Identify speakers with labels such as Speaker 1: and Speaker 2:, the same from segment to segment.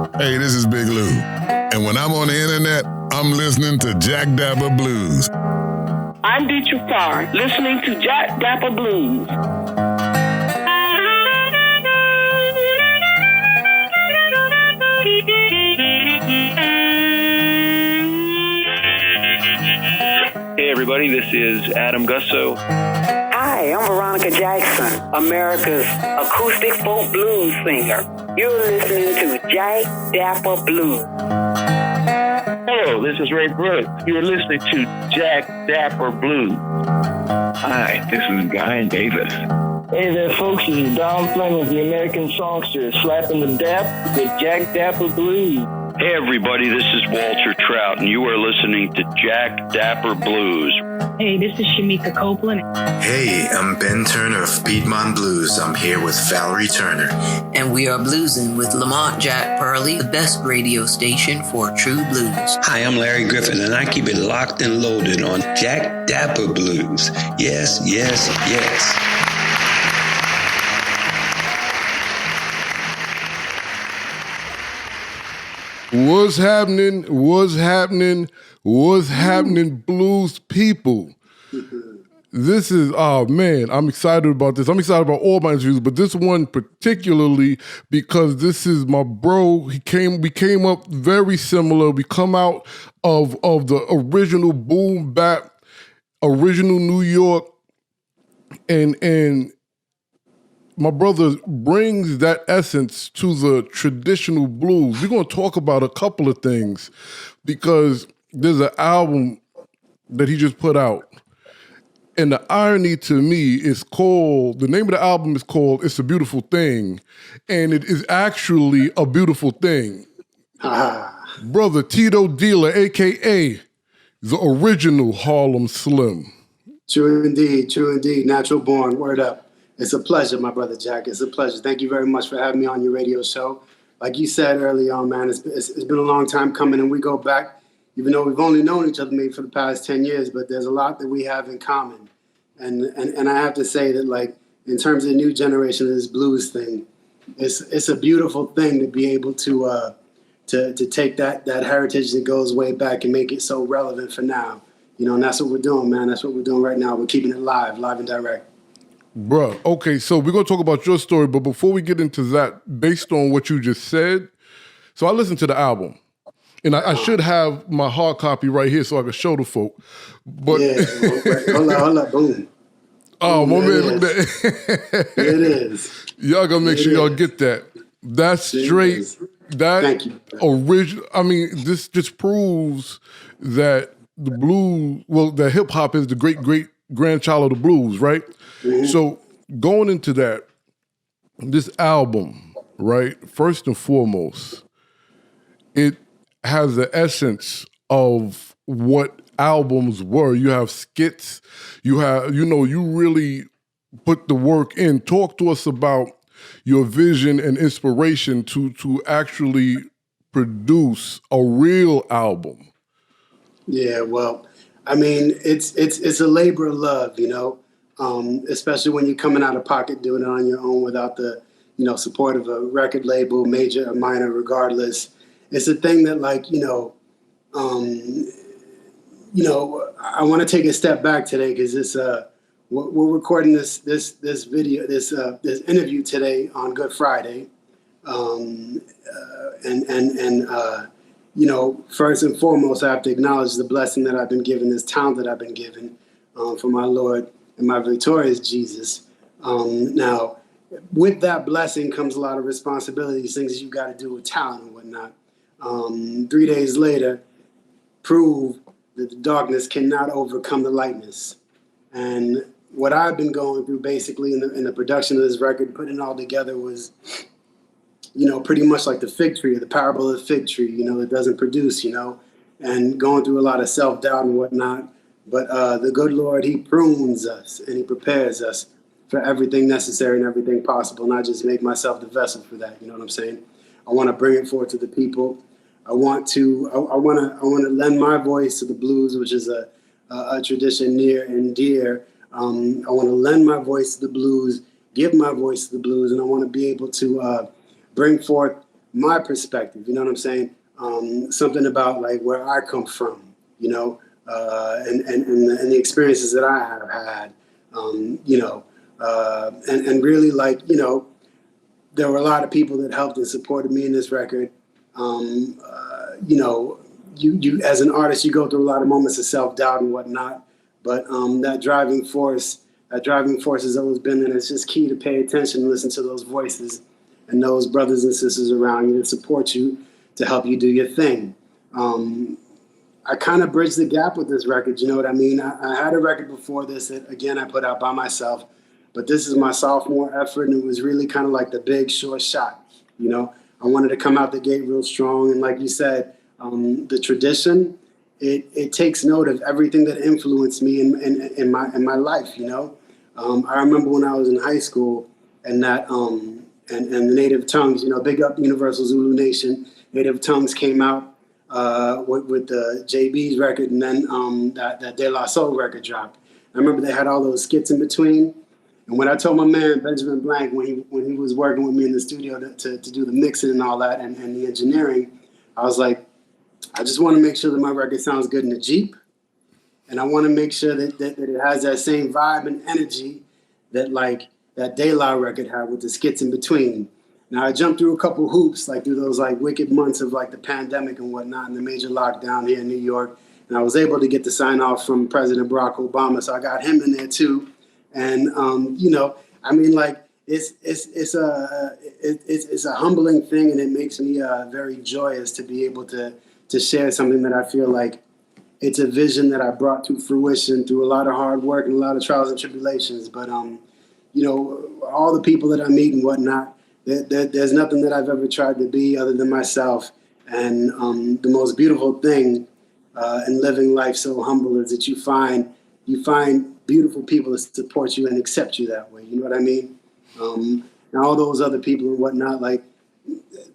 Speaker 1: Hey, this is Big Lou. And when I'm on the internet, I'm listening to Jack Dapper Blues.
Speaker 2: I'm Dietrich Farr, listening to Jack Dapper Blues.
Speaker 3: Hey everybody, this is Adam Gusso.
Speaker 4: Hi, I'm Veronica Jackson, America's acoustic folk blues singer. You're listening to Jack Dapper Blues.
Speaker 3: Hello, this is Ray Brooks. You're listening to Jack Dapper Blues. Hi, this is Guy Davis.
Speaker 5: Hey there, folks. This is Don Fleming, the American songster, slapping the dap with Jack Dapper Blues.
Speaker 3: Hey everybody, this is Walter Trout, and you are listening to Jack Dapper Blues.
Speaker 6: Hey, this is Shamika Copeland.
Speaker 7: Hey, I'm Ben Turner of Piedmont Blues. I'm here with Valerie Turner.
Speaker 8: And we are bluesing with Lamont Jack Pearlie, the best radio station for true blues.
Speaker 9: Hi, I'm Larry Griffin, and I keep it locked and loaded on Jack Dapper Blues. Yes, yes, yes.
Speaker 10: What's happening? What's happening? What's happening, blues people? This is, oh man, I'm excited about this. I'm excited about all my interviews, but this one particularly because this is my bro. We came up very similar. We come out of the original boom bap, original New York, and my brother brings that essence to the traditional blues. We're going to talk about a couple of things because there's an album that he just put out. And the irony to me is the name of the album is called It's a Beautiful Thing. And it is actually a beautiful thing. Brother Tito Deler, a.k.a. the original Harlem Slim.
Speaker 11: True indeed. Natural born. Word up. It's a pleasure, my brother Jack. It's a pleasure. Thank you very much for having me on your radio show. Like you said early on, man, it's been a long time coming, and we go back, even though we've only known each other maybe for the past 10 years, but there's a lot that we have in common. And I have to say that, like, in terms of the new generation of this blues thing, it's a beautiful thing to be able to take that heritage that goes way back and make it so relevant for now. You know, and that's what we're doing, man. That's what we're doing right now. We're keeping it live and direct.
Speaker 10: Bruh, okay, so we're going to talk about your story, but before we get into that, based on what you just said, so I listened to the album, and I should have my hard copy right here so I can show the folk. But
Speaker 11: yeah, hold up, boom.
Speaker 10: Oh, my man,
Speaker 11: look at that. It is.
Speaker 10: Y'all got to make sure y'all get that. That's straight. That
Speaker 11: Thank you.
Speaker 10: Original. I mean, this just proves that the blues, that hip-hop is the great-great-grandchild of the blues, right? Mm-hmm. So going into that, this album, right, first and foremost, it has the essence of what albums were. You have skits, you really put the work in. Talk to us about your vision and inspiration to actually produce a real album.
Speaker 11: Yeah, well, I mean, it's a labor of love, you know. Especially when you're coming out of pocket, doing it on your own without the, support of a record label, major or minor, regardless. It's a thing that, like, I want to take a step back today because this, we're recording this video, this interview today on Good Friday, first and foremost, I have to acknowledge the blessing that I've been given, this talent that I've been given from my Lord and my victorious Jesus. Now, with that blessing comes a lot of responsibilities, things you've got to do with talent and whatnot. 3 days later, prove that the darkness cannot overcome the lightness. And what I've been going through basically in the production of this record, putting it all together was, pretty much like the fig tree, or the parable of the fig tree, it doesn't produce, and going through a lot of self-doubt and whatnot. But the good Lord, he prunes us and he prepares us for everything necessary and everything possible. And I just make myself the vessel for that. You know what I'm saying? I want to bring it forward to the people. I want to lend my voice to the blues, which is a tradition near and dear. I want to lend my voice to the blues, give my voice to the blues, and I want to be able to bring forth my perspective. You know what I'm saying? Something about like where I come from, you know, and the experiences that I have had, you know, and really like, you know, there were a lot of people that helped and supported me in this record. You know, you as an artist, you go through a lot of moments of self-doubt and whatnot, but that driving force has always been there. It's just key to pay attention and listen to those voices and those brothers and sisters around you that support you to help you do your thing. I kind of bridged the gap with this record, you know what I mean? I had a record before this that, again, I put out by myself, but this is my sophomore effort, and it was really kind of like the big short shot, you know? I wanted to come out the gate real strong, and like you said, the tradition, it takes note of everything that influenced me in my life, you know? I remember when I was in high school, and that and the Native Tongues, you know, big up Universal Zulu Nation, Native Tongues came out with the JB's record, and then that De La Soul record dropped. I remember they had all those skits in between. And when I told my man Benjamin Blank, when he was working with me in the studio to do the mixing and all that and the engineering, I was like, I just want to make sure that my record sounds good in the Jeep, and I want to make sure that it has that same vibe and energy that like that De La record had with the skits in between. Now I jumped through a couple hoops, like through those like wicked months of like the pandemic and whatnot and the major lockdown here in New York, and I was able to get the sign off from President Barack Obama, so I got him in there too. And you know, I mean, like it's a humbling thing, and it makes me very joyous to be able to share something that I feel like it's a vision that I brought to fruition through a lot of hard work and a lot of trials and tribulations. But you know, all the people that I meet and whatnot, there's nothing that I've ever tried to be other than myself. And the most beautiful thing in living life so humble is that you find beautiful people that support you and accept you that way. You know what I mean? And all those other people and whatnot, like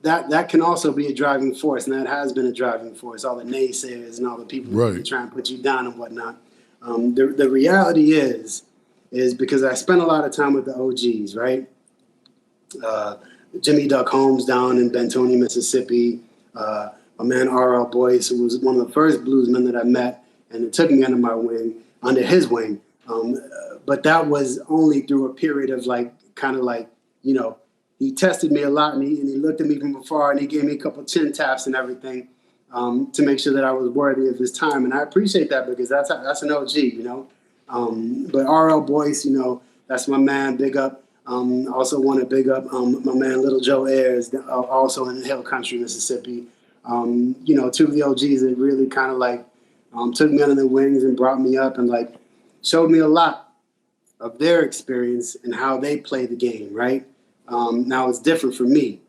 Speaker 11: that can also be a driving force, and that has been a driving force. All the naysayers and all the people that try and put you down and whatnot. The reality is because I spent a lot of time with the OGs, right? Jimmy Duck Holmes down in Bentonio, Mississippi. My man R.L. Boyce, who was one of the first bluesmen that I met, and it took me under his wing. But that was only through a period of like, kind of like, you know, he tested me a lot, and he looked at me from afar, and he gave me a couple chin taps and everything to make sure that I was worthy of his time. And I appreciate that because that's an OG, you know. But R.L. Boyce, you know, that's my man. Big up. Also want to big up my man Little Joe Ayers, also in Hill Country, Mississippi. You know, two of the OGs that really kind of like took me under their wings and brought me up and like showed me a lot of their experience and how they play the game, right? Now it's different for me.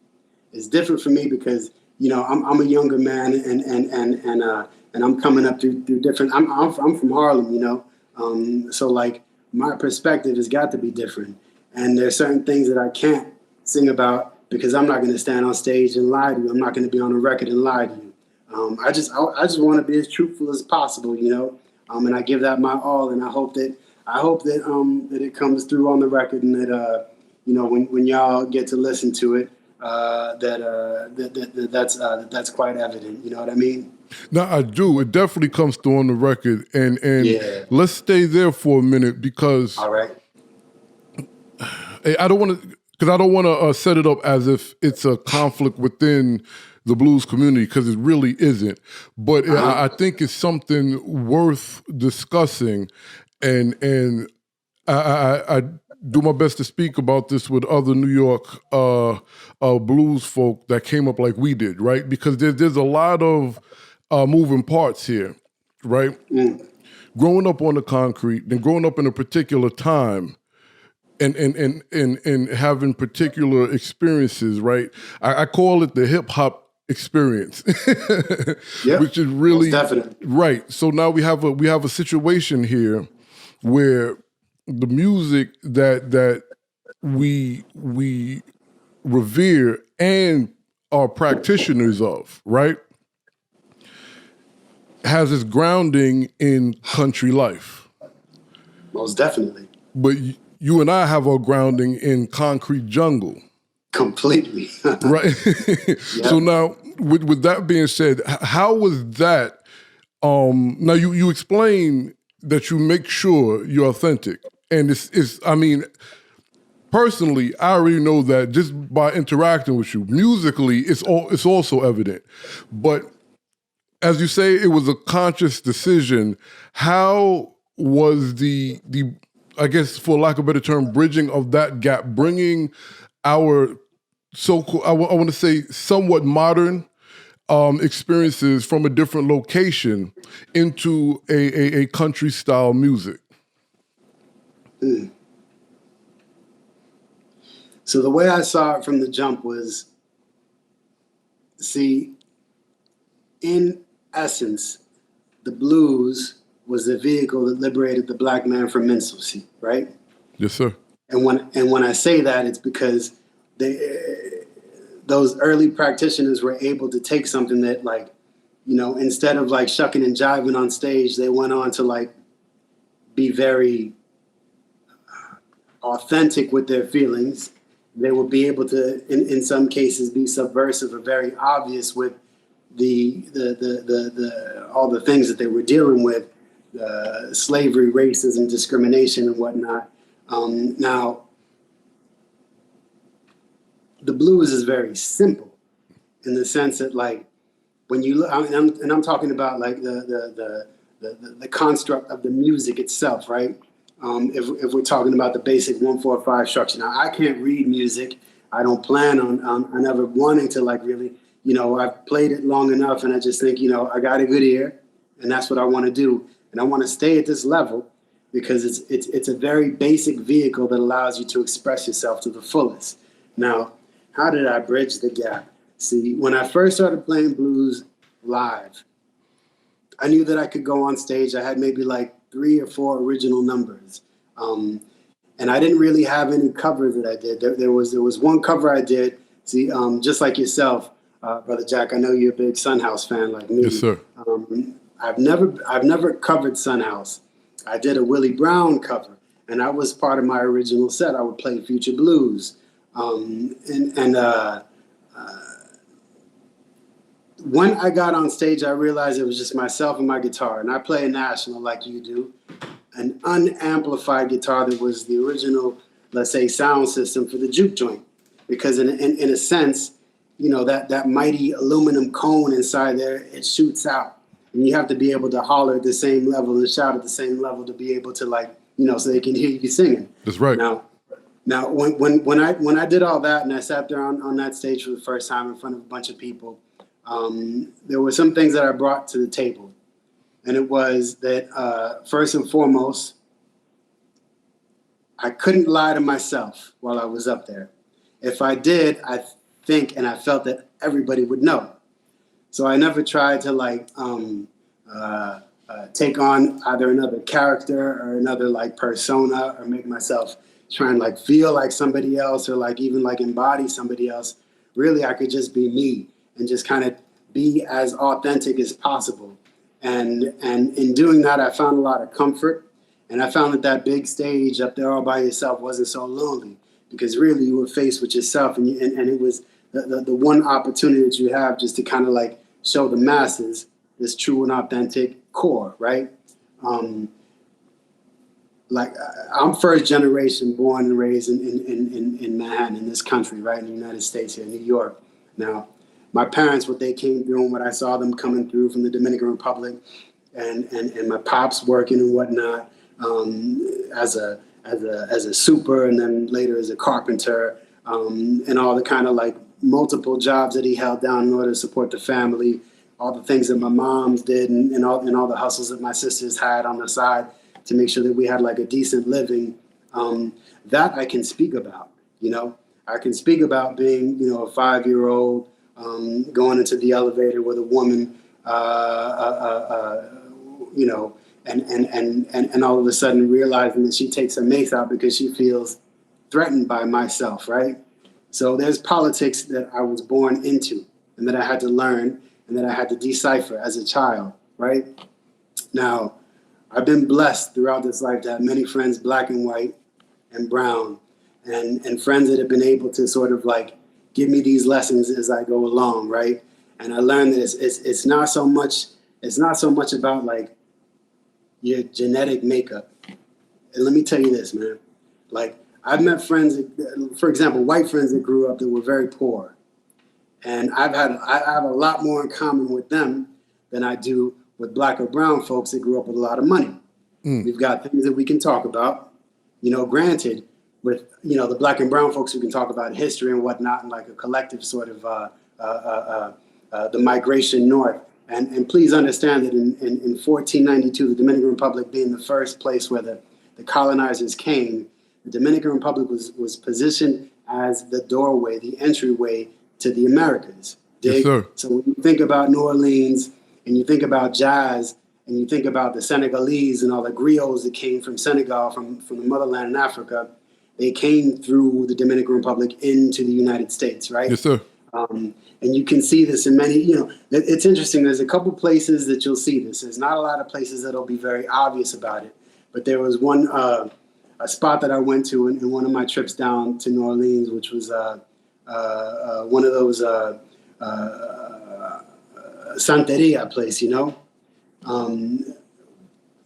Speaker 11: It's different for me because, you know, I'm a younger man and I'm coming up through different. I'm from Harlem, you know, so like my perspective has got to be different. And there's certain things that I can't sing about because I'm not going to stand on stage and lie to you. I'm not going to be on a record and lie to you. I just want to be as truthful as possible, you know. And I give that my all, and I hope that it comes through on the record, and that you know, when y'all get to listen to it, that's quite evident. You know what I mean?
Speaker 10: No, I do. It definitely comes through on the record, and yeah. Let's stay there for a minute because
Speaker 11: all right.
Speaker 10: I don't want to set it up as if it's a conflict within the blues community, because it really isn't. But I think it's something worth discussing, and I do my best to speak about this with other New York blues folk that came up like we did, right? Because there's a lot of moving parts here, right? Growing up on the concrete, then growing up in a particular time, and having particular experiences, right? I call it the hip hop experience,
Speaker 11: yep,
Speaker 10: which is really
Speaker 11: right.
Speaker 10: So now we have a situation here where the music that we revere and are practitioners of, right, has its grounding in country life.
Speaker 11: Most definitely.
Speaker 10: But you and I have our grounding in concrete jungle.
Speaker 11: Completely.
Speaker 10: Right.
Speaker 11: Yep.
Speaker 10: So now, with that being said, how was that? Now you explain that you make sure you're authentic, and it's. I mean, personally, I already know that just by interacting with you. Musically, it's also evident, but as you say, it was a conscious decision. How was the I guess, for lack of a better term, bridging of that gap, bringing our I want to say somewhat modern experiences from a different location into a country style music?
Speaker 11: So the way I saw it from the jump was, see, in essence, the blues was the vehicle that liberated the black man from minstrelsy, right?
Speaker 10: Yes, sir.
Speaker 11: And when I say that, it's because those early practitioners were able to take something that, like, you know, instead of like shucking and jiving on stage, they went on to like be very authentic with their feelings. They would be able to, in some cases, be subversive or very obvious with the all the things that they were dealing with, slavery, racism, discrimination, and whatnot. Now, the blues is very simple in the sense that, like, when you look, and I'm talking about like the construct of the music itself, right? If we're talking about the basic 1-4-5 structure. Now, I can't read music. I don't plan on ever wanting to, like, really, you know, I've played it long enough, and I just think, you know, I got a good ear, and that's what I want to do. And I want to stay at this level because it's a very basic vehicle that allows you to express yourself to the fullest. Now, how did I bridge the gap? See, when I first started playing blues live, I knew that I could go on stage. I had maybe like 3 or 4 original numbers. And I didn't really have any covers that I did. There was one cover I did. See, just like yourself, Brother Jack, I know you're a big Sunhouse fan like me.
Speaker 10: Yes, sir.
Speaker 11: I've never covered Sunhouse. I did a Willie Brown cover, and that was part of my original set. I would play Future Blues. When I got on stage, I realized it was just myself and my guitar, and I play a National like you do, an unamplified guitar that was the original, let's say, sound system for the juke joint. Because in a sense, you know, that mighty aluminum cone inside there, it shoots out. And you have to be able to holler at the same level and shout at the same level to be able to, like, you know, so they can hear you singing.
Speaker 10: That's right.
Speaker 11: Now, when I did all that and I sat there on that stage for the first time in front of a bunch of people, there were some things that I brought to the table. And it was that, first and foremost, I couldn't lie to myself while I was up there. If I did, I think and I felt that everybody would know. So I never tried to, like, take on either another character or another, like, persona, or make myself try and, like, feel like somebody else, or, like, even, like, embody somebody else. Really, I could just be me and just kind of be as authentic as possible. And in doing that, I found a lot of comfort. And I found that big stage up there all by yourself wasn't so lonely, because really you were faced with yourself, and it was the one opportunity that you have just to kind of, like, show the masses this true and authentic core, right? Like, I'm first generation born and raised in Manhattan, in this country, right, in the United States here, in New York. Now, my parents, what they came through and what I saw them coming through from the Dominican Republic, and my pops working and whatnot, as a super, and then later as a carpenter, and all the kind of, like, multiple jobs that he held down in order to support the family, all the things that my moms did, and all the hustles that my sisters had on the side to make sure that we had, like, a decent living. That I can speak about, you know. I can speak about being, you know, a 5-year-old, going into the elevator with a woman, you know, and all of a sudden realizing that she takes her mace out because she feels threatened by myself, right? So there's politics that I was born into and that I had to learn and that I had to decipher as a child, right? Now, I've been blessed throughout this life to have many friends, black and white and brown, and friends that have been able to sort of, like, give me these lessons as I go along, right? And I learned that it's not so much about like your genetic makeup. And let me tell you this, man. Like, I've met friends, for example, white friends that grew up that were very poor. And I have a lot more in common with them than I do with black or brown folks that grew up with a lot of money. We've got things that we can talk about, granted, with, the black and brown folks who can talk about history and whatnot and like a collective sort of the migration north. And please understand that in 1492, the Dominican Republic being the first place where the colonizers came, the Dominican Republic was positioned as the doorway, the entryway to the Americas.
Speaker 10: Yes, sir.
Speaker 11: So when you think about New Orleans and you think about jazz and you think about the Senegalese and all the griots that came from Senegal, from the motherland in Africa, they came through the Dominican Republic into the United States, right?
Speaker 10: Yes, sir.
Speaker 11: And you can see this in many, it's interesting. There's a couple places that you'll see this. There's not a lot of places that'll be very obvious about it. But there was one, a spot that I went to in one of my trips down to New Orleans, which was one of those Santeria place,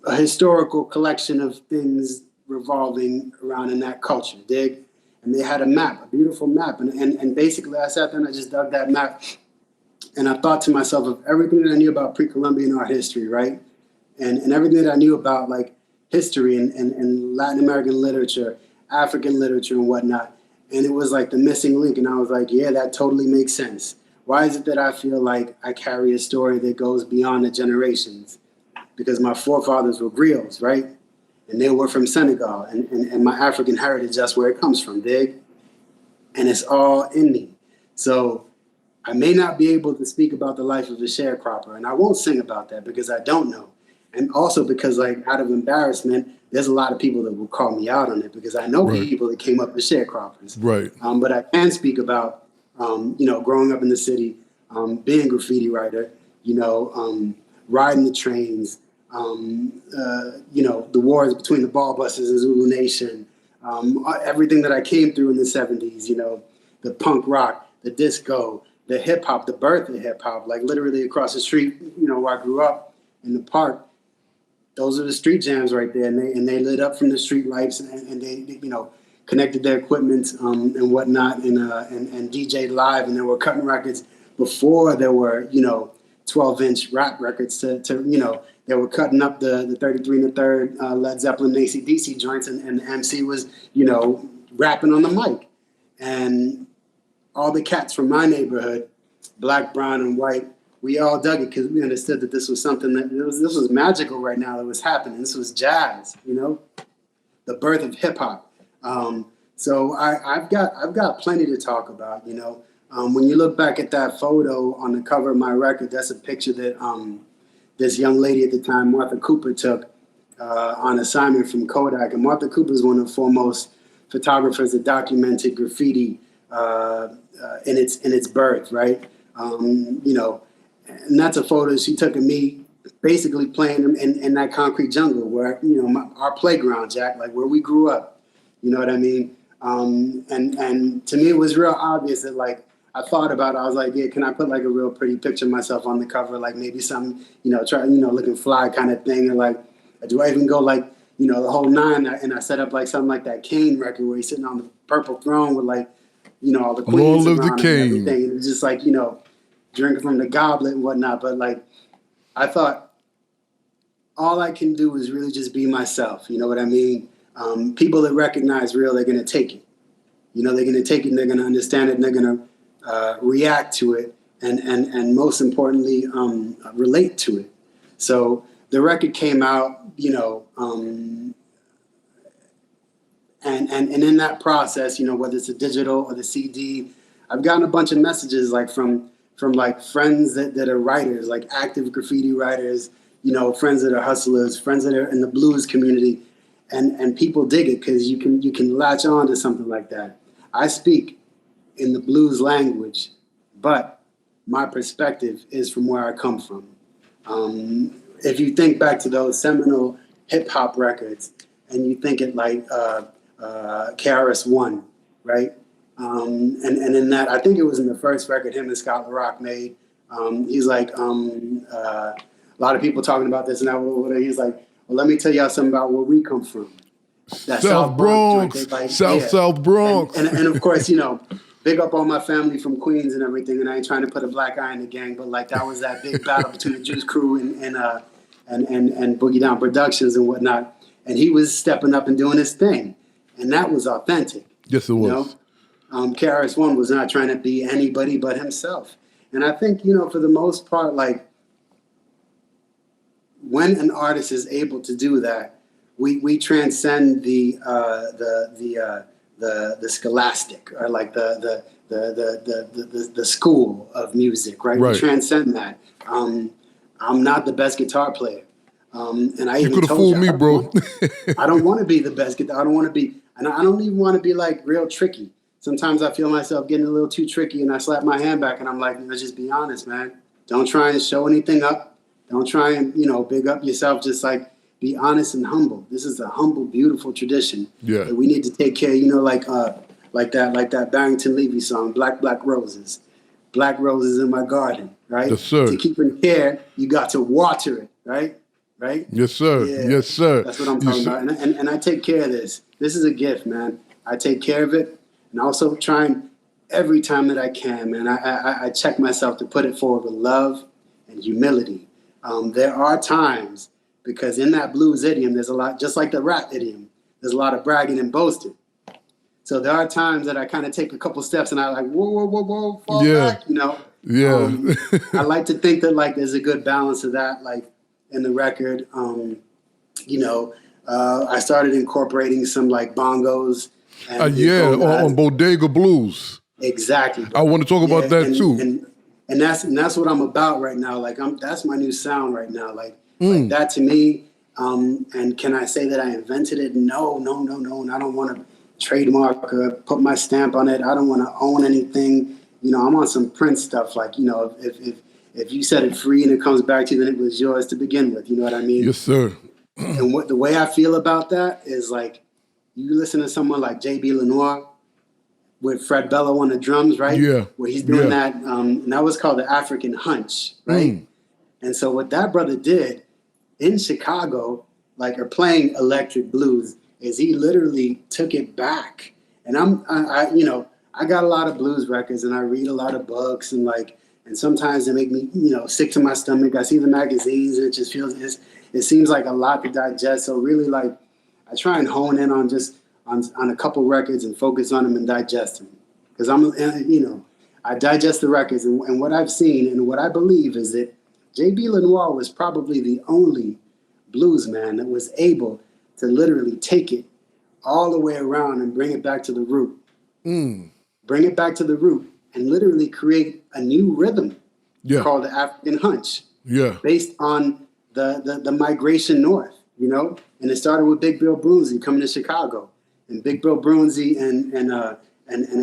Speaker 11: a historical collection of things revolving around in that culture, dig? And they had a map, a beautiful map. And basically I sat there and I just dug that map. And I thought to myself of everything that I knew about pre-Columbian art history, right? And everything that I knew about like history and Latin American literature, African literature and whatnot. And it was like the missing link. And I was like, yeah, that totally makes sense. Why is it that I feel like I carry a story that goes beyond the generations? Because my forefathers were griots, right? And they were from Senegal, and my African heritage, that's where it comes from, dig? And it's all in me. So I may not be able to speak about the life of a sharecropper, and I won't sing about that because I don't know. And also because, like, out of embarrassment, there's a lot of people that will call me out on it because I know people that came up as sharecroppers.
Speaker 10: Right.
Speaker 11: But I can speak about, growing up in the city, being a graffiti writer, riding the trains, the wars between the ball busters and Zulu Nation, everything that I came through in the 70s, the punk rock, the disco, the hip hop, the birth of hip hop, like literally across the street, where I grew up in the park. Those are the street jams right there. And they lit up from the street lights and they connected their equipment and whatnot and DJ'd live. And they were cutting records before there were, 12-inch rap records to they were cutting up the 33 1/3 Led Zeppelin and AC/DC joints, and the MC was, rapping on the mic. And all the cats from my neighborhood, black, brown, and white, we all dug it because we understood that this was something this was magical right now that was happening. This was jazz, the birth of hip hop. So I've got plenty to talk about, When you look back at that photo on the cover of my record, that's a picture that this young lady at the time, Martha Cooper, took on assignment from Kodak. And Martha Cooper is one of the foremost photographers that documented graffiti in its birth, right? And that's a photo she took of me basically playing in that concrete jungle where, our playground, Jack, like where we grew up. You know what I mean? And to me, it was real obvious that, like, I thought about it. I was like, yeah, can I put like a real pretty picture of myself on the cover? Like maybe some, looking fly kind of thing. And like, do I even go like, the whole nine? And I set up like something like that Kane record where he's sitting on the purple throne with like, all the queens
Speaker 10: Long live
Speaker 11: around
Speaker 10: the Kane.
Speaker 11: and everything. And it was just like, drinking from the goblet and whatnot. But like, I thought all I can do is really just be myself. You know what I mean? People that recognize real, they're going to take it. They're going to take it and they're going to understand it and they're going to react to it and most importantly, relate to it. So the record came out, and in that process, whether it's a digital or the CD, I've gotten a bunch of messages like from like friends that are writers, like active graffiti writers, friends that are hustlers, friends that are in the blues community, and people dig it because you can latch on to something like that. I speak in the blues language, but my perspective is from where I come from. If you think back to those seminal hip hop records and you think it like KRS-One, right? And in that, I think it was in the first record him and Scott LaRock made. He's like, a lot of people talking about this, and he's like, well, let me tell y'all something about where we come from. That
Speaker 10: South Bronx,
Speaker 11: like,
Speaker 10: South Bronx.
Speaker 11: And of course, big up all my family from Queens and everything, and I ain't trying to put a black eye in the gang, but like that was that big battle between the Juice Crew and Boogie Down Productions and whatnot. And he was stepping up and doing his thing, and that was authentic.
Speaker 10: Yes, it was.
Speaker 11: KRS-One was not trying to be anybody but himself. And I think, for the most part, like when an artist is able to do that, we transcend the scholastic or like the school of music, right? We transcend that. I'm not the best guitar player, and I even
Speaker 10: could have fooled me, bro.
Speaker 11: I don't want to be the best guitar. I don't want to be, and I don't even want to be like real tricky. Sometimes I feel myself getting a little too tricky, and I slap my hand back, and I'm like, let's just be honest, man. Don't try and show anything up. Don't try and big up yourself. Just like be honest and humble. This is a humble, beautiful tradition.
Speaker 10: Yeah,
Speaker 11: that we need to take care. Like that Barrington Levy song, Black Roses. Black roses in my garden, right?
Speaker 10: Yes, sir.
Speaker 11: To keep in care, you got to water it, right? Right?
Speaker 10: Yes, sir.
Speaker 11: Yeah.
Speaker 10: Yes, sir.
Speaker 11: That's what I'm talking about. And I take care of this. This is a gift, man. I take care of it. And also trying every time that I can, man, I check myself to put it forward with love and humility. There are times, because in that blues idiom, there's a lot, just like the rap idiom, there's a lot of bragging and boasting. So there are times that I kind of take a couple steps and I like, whoa, fall back,
Speaker 10: Yeah.
Speaker 11: I like to think that like there's a good balance of that, like in the record. I started incorporating some like bongos.
Speaker 10: On Bodega Blues.
Speaker 11: Exactly.
Speaker 10: I want to talk about that too.
Speaker 11: And that's what I'm about right now. Like that's my new sound right now. Like that to me. And can I say that I invented it? No. And I don't want to trademark or put my stamp on it. I don't want to own anything. I'm on some Prince stuff. Like, if you set it free and it comes back to you, then it was yours to begin with. You know what I mean?
Speaker 10: Yes, sir.
Speaker 11: And the way I feel about that is like, you listen to someone like J.B. Lenoir with Fred Bello on the drums, right?
Speaker 10: Yeah.
Speaker 11: Where he's doing that, and that was called the African Hunch, right? And so what that brother did in Chicago, like, or playing electric blues, is he literally took it back. And I got a lot of blues records and I read a lot of books and sometimes they make me, sick to my stomach. I see the magazines and it just feels, it seems like a lot to digest. So really like, I try and hone in on just on a couple records and focus on them and digest them. Because I digest the records and what I've seen and what I believe is that J.B. Lenoir was probably the only blues man that was able to literally take it all the way around and bring it back to the root. Bring it back to the root and literally create a new rhythm called the African Hunch.
Speaker 10: Yeah. Based
Speaker 11: on the migration north, And it started with Big Bill Broonzy coming to Chicago. And Big Bill Broonzy and a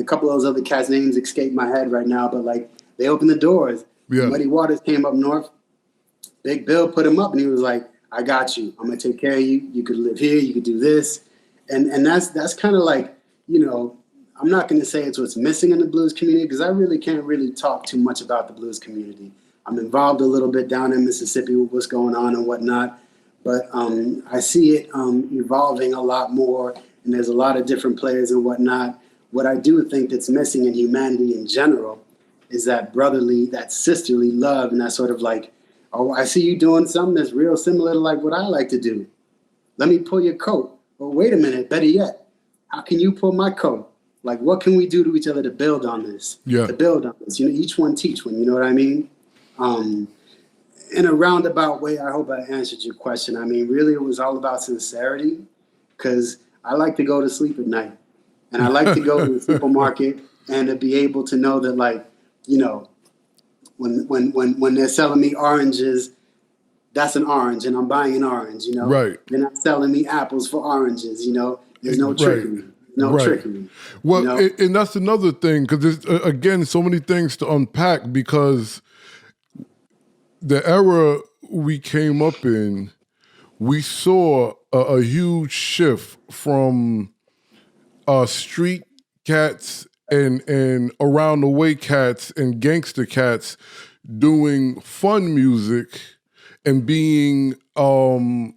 Speaker 11: couple of those other cats' names escape my head right now, but like they opened the doors. Yeah. Muddy Waters came up north. Big Bill put him up and he was like, I got you. I'm gonna take care of you. You could live here, you could do this. And that's kind of like, I'm not gonna say it's what's missing in the blues community because I really can't really talk too much about the blues community. I'm involved a little bit down in Mississippi with what's going on and whatnot. But I see it evolving a lot more, and there's a lot of different players and whatnot. What I do think that's missing in humanity in general is that brotherly, that sisterly love, and that sort of like, oh, I see you doing something that's real similar to like what I like to do. Let me pull your coat. Well, wait a minute, better yet, how can you pull my coat? Like, what can we do to each other to build on this?
Speaker 10: Yeah.
Speaker 11: To build on this. Each one teach one, you know what I mean? In a roundabout way, I hope I answered your question. I mean, really, it was all about sincerity because I like to go to sleep at night. And I like to go to the supermarket and to be able to know that, like, when they're selling me oranges, that's an orange, and I'm buying an orange,
Speaker 10: Right.
Speaker 11: They're not selling me apples for oranges, There's no trickery. No trickery.
Speaker 10: Well, and that's another thing, because there's, again, so many things to unpack, because the era we came up in, we saw a huge shift from street cats and around the way cats and gangster cats doing fun music and being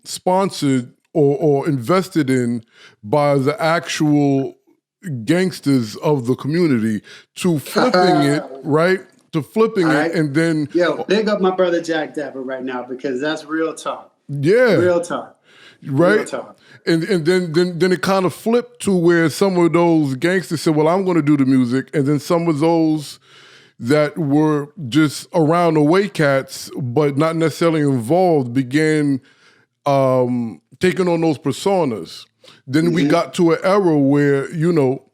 Speaker 10: sponsored or invested in by the actual gangsters of the community to flipping it, right? To flipping it and then...
Speaker 11: Yo, big up my brother Jack Dapper right now because that's real talk.
Speaker 10: Yeah.
Speaker 11: Real talk.
Speaker 10: Right?
Speaker 11: Real talk.
Speaker 10: And then it kind of flipped to where some of those gangsters said, well, I'm going to do the music. And then some of those that were just around the way cats, but not necessarily involved, began taking on those personas. Then we got to an era where, you know,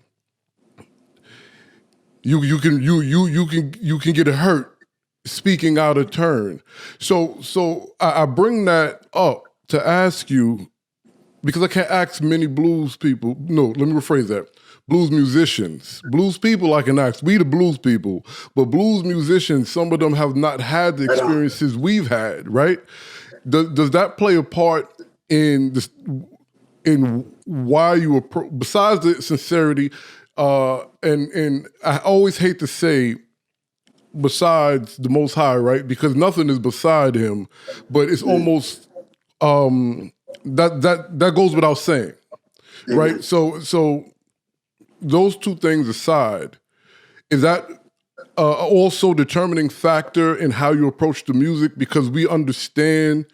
Speaker 10: you can get hurt speaking out of turn. So I bring that up to ask you, because I can't ask many blues people. No, let me rephrase that. Blues musicians. Blues people I can ask. We the blues people. But blues musicians, some of them have not had the experiences we've had, right? Does that play a part in this, in why you approach, besides the sincerity, and I always hate to say besides the Most High, right? Because nothing is beside him, but it's almost that goes without saying, right? So those two things aside, is that also determining factor in how you approach the music, because we understand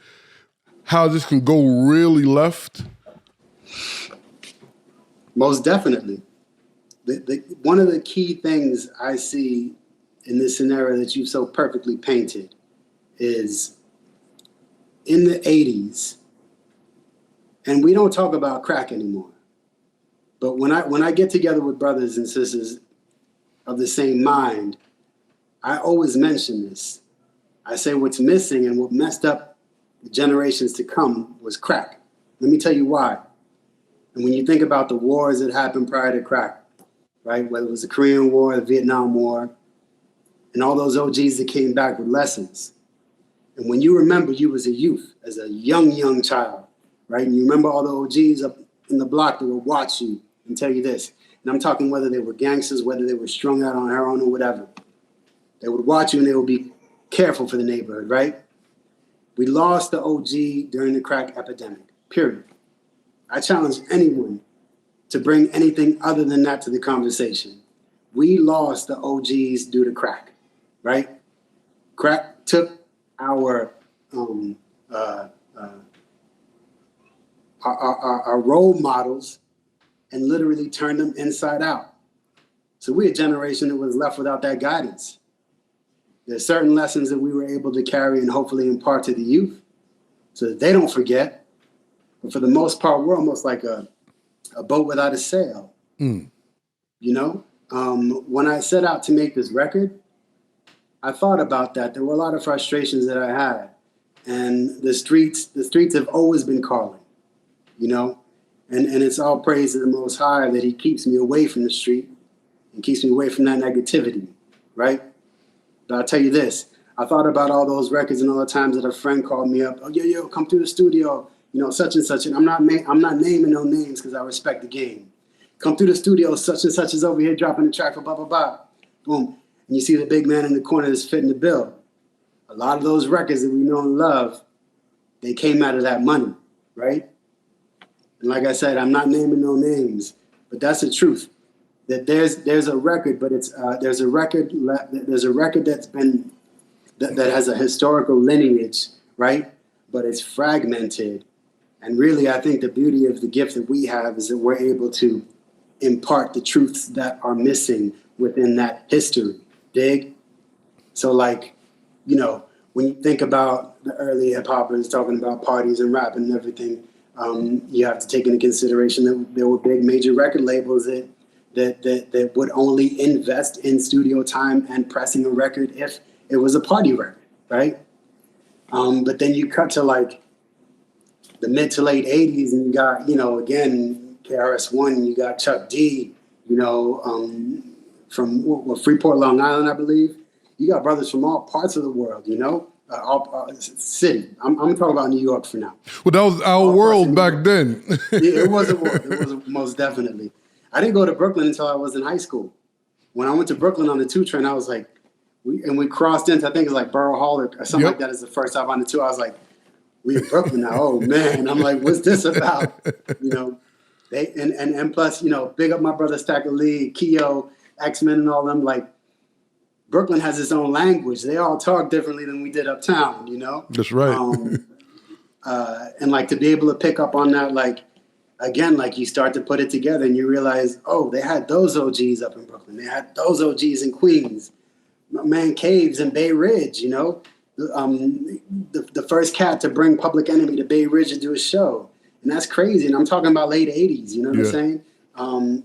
Speaker 10: how this can go really left?
Speaker 11: Most definitely. One of the key things I see in this scenario that you've so perfectly painted is in the 80s, and we don't talk about crack anymore, but when I get together with brothers and sisters of the same mind, I always mention this. I say what's missing and what messed up the generations to come was crack. Let me tell you why. And when you think about the wars that happened prior to crack, right? Whether it was the Korean War, the Vietnam War, and all those OGs that came back with lessons. And when you remember you was a youth, as a young child, right? And you remember all the OGs up in the block that would watch you and tell you this. And I'm talking whether they were gangsters, whether they were strung out on heroin or whatever. They would watch you and they would be careful for the neighborhood, right? We lost the OG during the crack epidemic, period. I challenge anyone to bring anything other than that to the conversation. We lost the OGs due to crack, right? Crack took our role models and literally turned them inside out. So we're a generation that was left without that guidance. There's certain lessons that we were able to carry and hopefully impart to the youth so that they don't forget. But for the most part, we're almost like a boat without a sail. You know, when I set out to make this record, I thought about that. There were a lot of frustrations that I had, and the streets have always been calling, you know, and it's all praise to the Most High that he keeps me away from the street and keeps me away from that negativity, right? But I'll tell you this, I thought about all those records and all the times that a friend called me up, oh, yo, come through the studio, you know, such and such, and I'm not naming no names because I respect the game. Come through the studio, such and such is over here dropping the track for blah, blah, blah. Boom. And you see the big man in the corner that's fitting the bill. A lot of those records that we know and love, they came out of that money, right? And like I said, I'm not naming no names, but that's the truth. That there's a record, but it's there's a record that's been that has a historical lineage, right? But it's fragmented. And really, I think the beauty of the gift that we have is that we're able to impart the truths that are missing within that history. Dig? So like, you know, when you think about the early hip hoppers talking about parties and rap and everything, you have to take into consideration that there were big major record labels that would only invest in studio time and pressing a record if it was a party record, right? But then you cut to like the mid to late 80s and you got, you know, again, KRS-One, you got Chuck D, you know, from Freeport, Long Island, I believe. You got brothers from all parts of the world, you know, all city. I'm talking about New York for now.
Speaker 10: Well, that was our world back then.
Speaker 11: Yeah, it was a world. It was most definitely. I didn't go to Brooklyn until I was in high school. when I went to Brooklyn on the 2 train, I was like, we crossed into, I think it's like Borough Hall or something like that is the first time on the 2. I was like, we in Brooklyn now. Oh man. I'm like, what's this about? You know, they, and plus, you know, big up my brother Stacker Lee, Keo, X-Men and all them. Like, Brooklyn has its own language. They all talk differently than we did uptown, you know?
Speaker 10: That's right.
Speaker 11: And like to be able to pick up on that, like, again, like you start to put it together and you realize, oh, they had those OGs up in Brooklyn. They had those OGs in Queens. Man Caves in Bay Ridge, you know? The first cat to bring Public Enemy to Bay Ridge to do a show. And that's crazy. And I'm talking about late 80s, you know what I'm saying?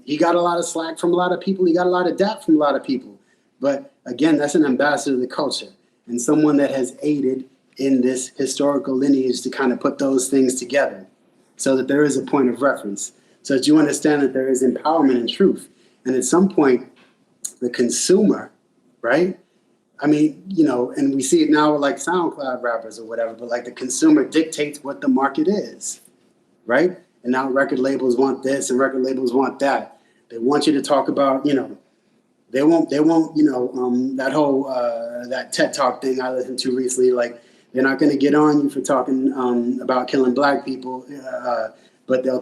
Speaker 11: He got a lot of slack from a lot of people. He got a lot of dap from a lot of people. But again, that's an ambassador of the culture and someone that has aided in this historical lineage to kind of put those things together so that there is a point of reference, so that you understand that there is empowerment and truth. And at some point, the consumer, right? I mean, you know, and we see it now with like SoundCloud rappers or whatever, but like the consumer dictates what the market is, right? And now record labels want this and record labels want that. They want you to talk about, you know, they won't, you know, that whole, that TED Talk thing I listened to recently, like, they're not going to get on you for talking about killing black people, but they'll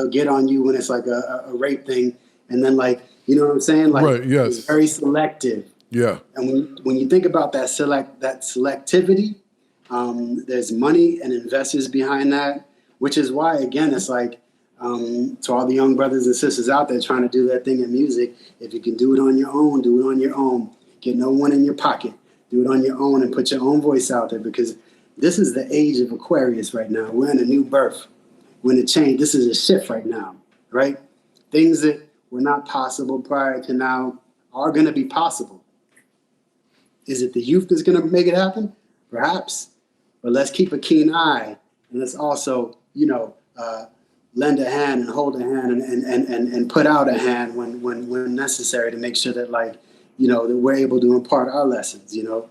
Speaker 11: get on you when it's like a rape thing. And then, like, you know what I'm saying? Like,
Speaker 10: right, yes.
Speaker 11: It's very selective.
Speaker 10: Yeah.
Speaker 11: And when you think about that selectivity, there's money and investors behind that, which is why, again, it's like, to all the young brothers and sisters out there trying to do their thing in music, if you can do it on your own, do it on your own. Get no one in your pocket. Do it on your own and put your own voice out there, because this is the age of Aquarius right now. We're in a new birth. We're in a change. This is a shift right now, right? Things that were not possible prior to now are going to be possible. Is it the youth that's going to make it happen? Perhaps. But let's keep a keen eye, and let's also, you know, lend a hand and hold a hand and put out a hand when necessary to make sure that, like, you know, that we're able to impart our lessons, you know.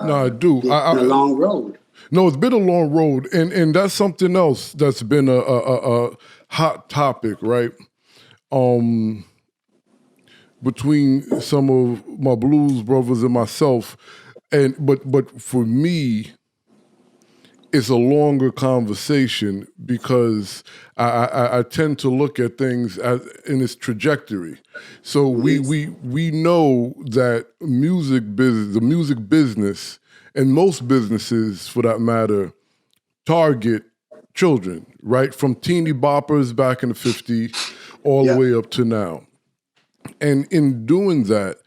Speaker 10: No, I do.
Speaker 11: It's been a long road.
Speaker 10: No, it's been a long road. And that's something else that's been a hot topic, right? Between some of my blues brothers and myself. But for me, it's a longer conversation because I tend to look at things in its trajectory. So we know that the music business, and most businesses for that matter, target children, right? From teeny boppers back in the 50s all the way up to now. And in doing that,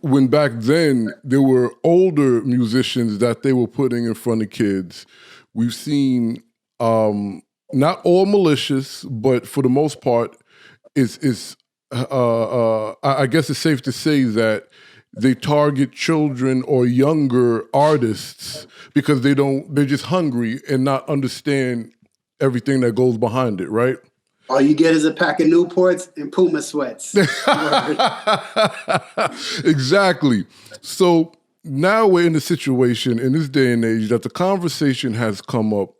Speaker 10: when back then there were older musicians that they were putting in front of kids, we've seen not all malicious, but for the most part, I guess it's safe to say that they target children or younger artists because they're just hungry and not understand everything that goes behind it, right?
Speaker 11: All you get is a pack of Newports and Puma sweats.
Speaker 10: Exactly. So now we're in a situation in this day and age that the conversation has come up,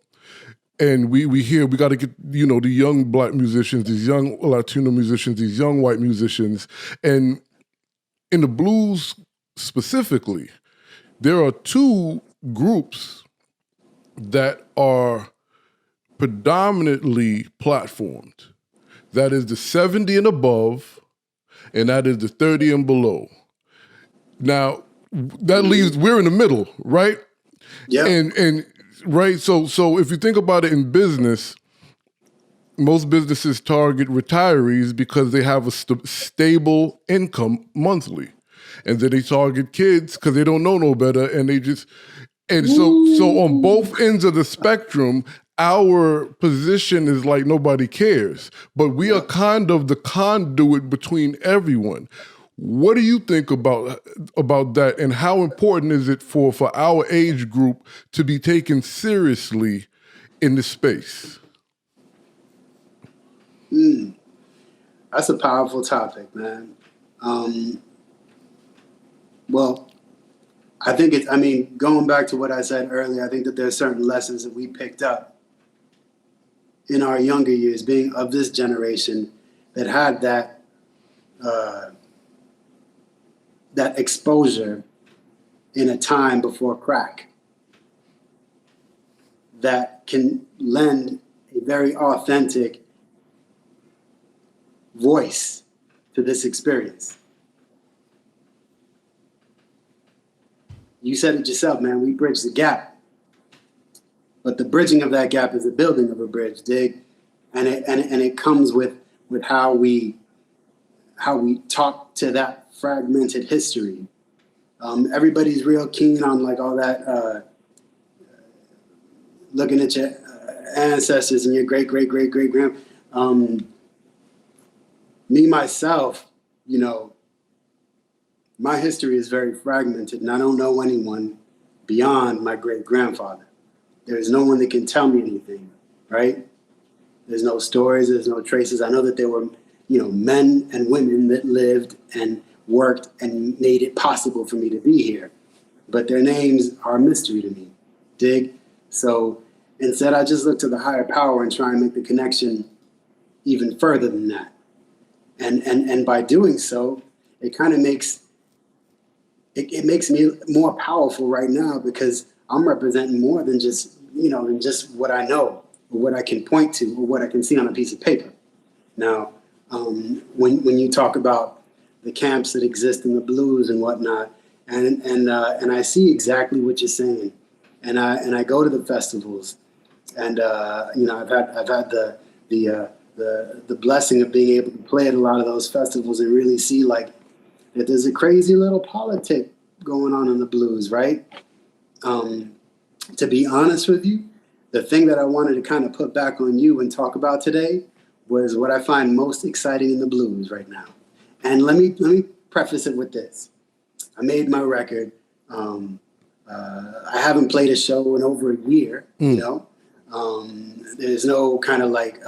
Speaker 10: and we got to get, you know, the young black musicians, these young Latino musicians, these young white musicians, and in the blues specifically, there are two groups that are predominantly platformed. That is the 70 and above, and that is the 30 and below. Now, that leaves, we're in the middle, right?
Speaker 11: Yeah.
Speaker 10: And right, so if you think about it in business, most businesses target retirees because they have a stable income monthly. And then they target kids because they don't know no better, and they just, and so on both ends of the spectrum, our position is like nobody cares, but we are kind of the conduit between everyone. What do you think about that, and how important is it for our age group to be taken seriously in this space?
Speaker 11: That's a powerful topic, man. Well, I think going back to what I said earlier, I think that there's certain lessons that we picked up in our younger years, being of this generation, that had that that exposure in a time before crack that can lend a very authentic voice to this experience. You said it yourself, man, we bridge the gap. But the bridging of that gap is the building of a bridge, dig? And it comes with how we talk to that fragmented history. Everybody's real keen on like all that, looking at your ancestors and your great-great-great-great-grand. Me, myself, you know, my history is very fragmented, and I don't know anyone beyond my great-grandfather. There's no one that can tell me anything, right? There's no stories, there's no traces. I know that there were, you know, men and women that lived and worked and made it possible for me to be here. But their names are a mystery to me, dig? So instead, I just look to the higher power and try and make the connection even further than that. And by doing so, it kind of makes me more powerful right now because I'm representing more than just, you know, than just what I know or what I can point to or what I can see on a piece of paper. Now, when you talk about the camps that exist in the blues and whatnot, and I see exactly what you're saying, and I go to the festivals, and you know, I've had the blessing of being able to play at a lot of those festivals and really see like that there's a crazy little politic going on in the blues, right? To be honest with you, the thing that I wanted to kind of put back on you and talk about today was what I find most exciting in the blues right now. And let me preface it with this. I made my record. I haven't played a show in over a year, you know? There's no kind of like,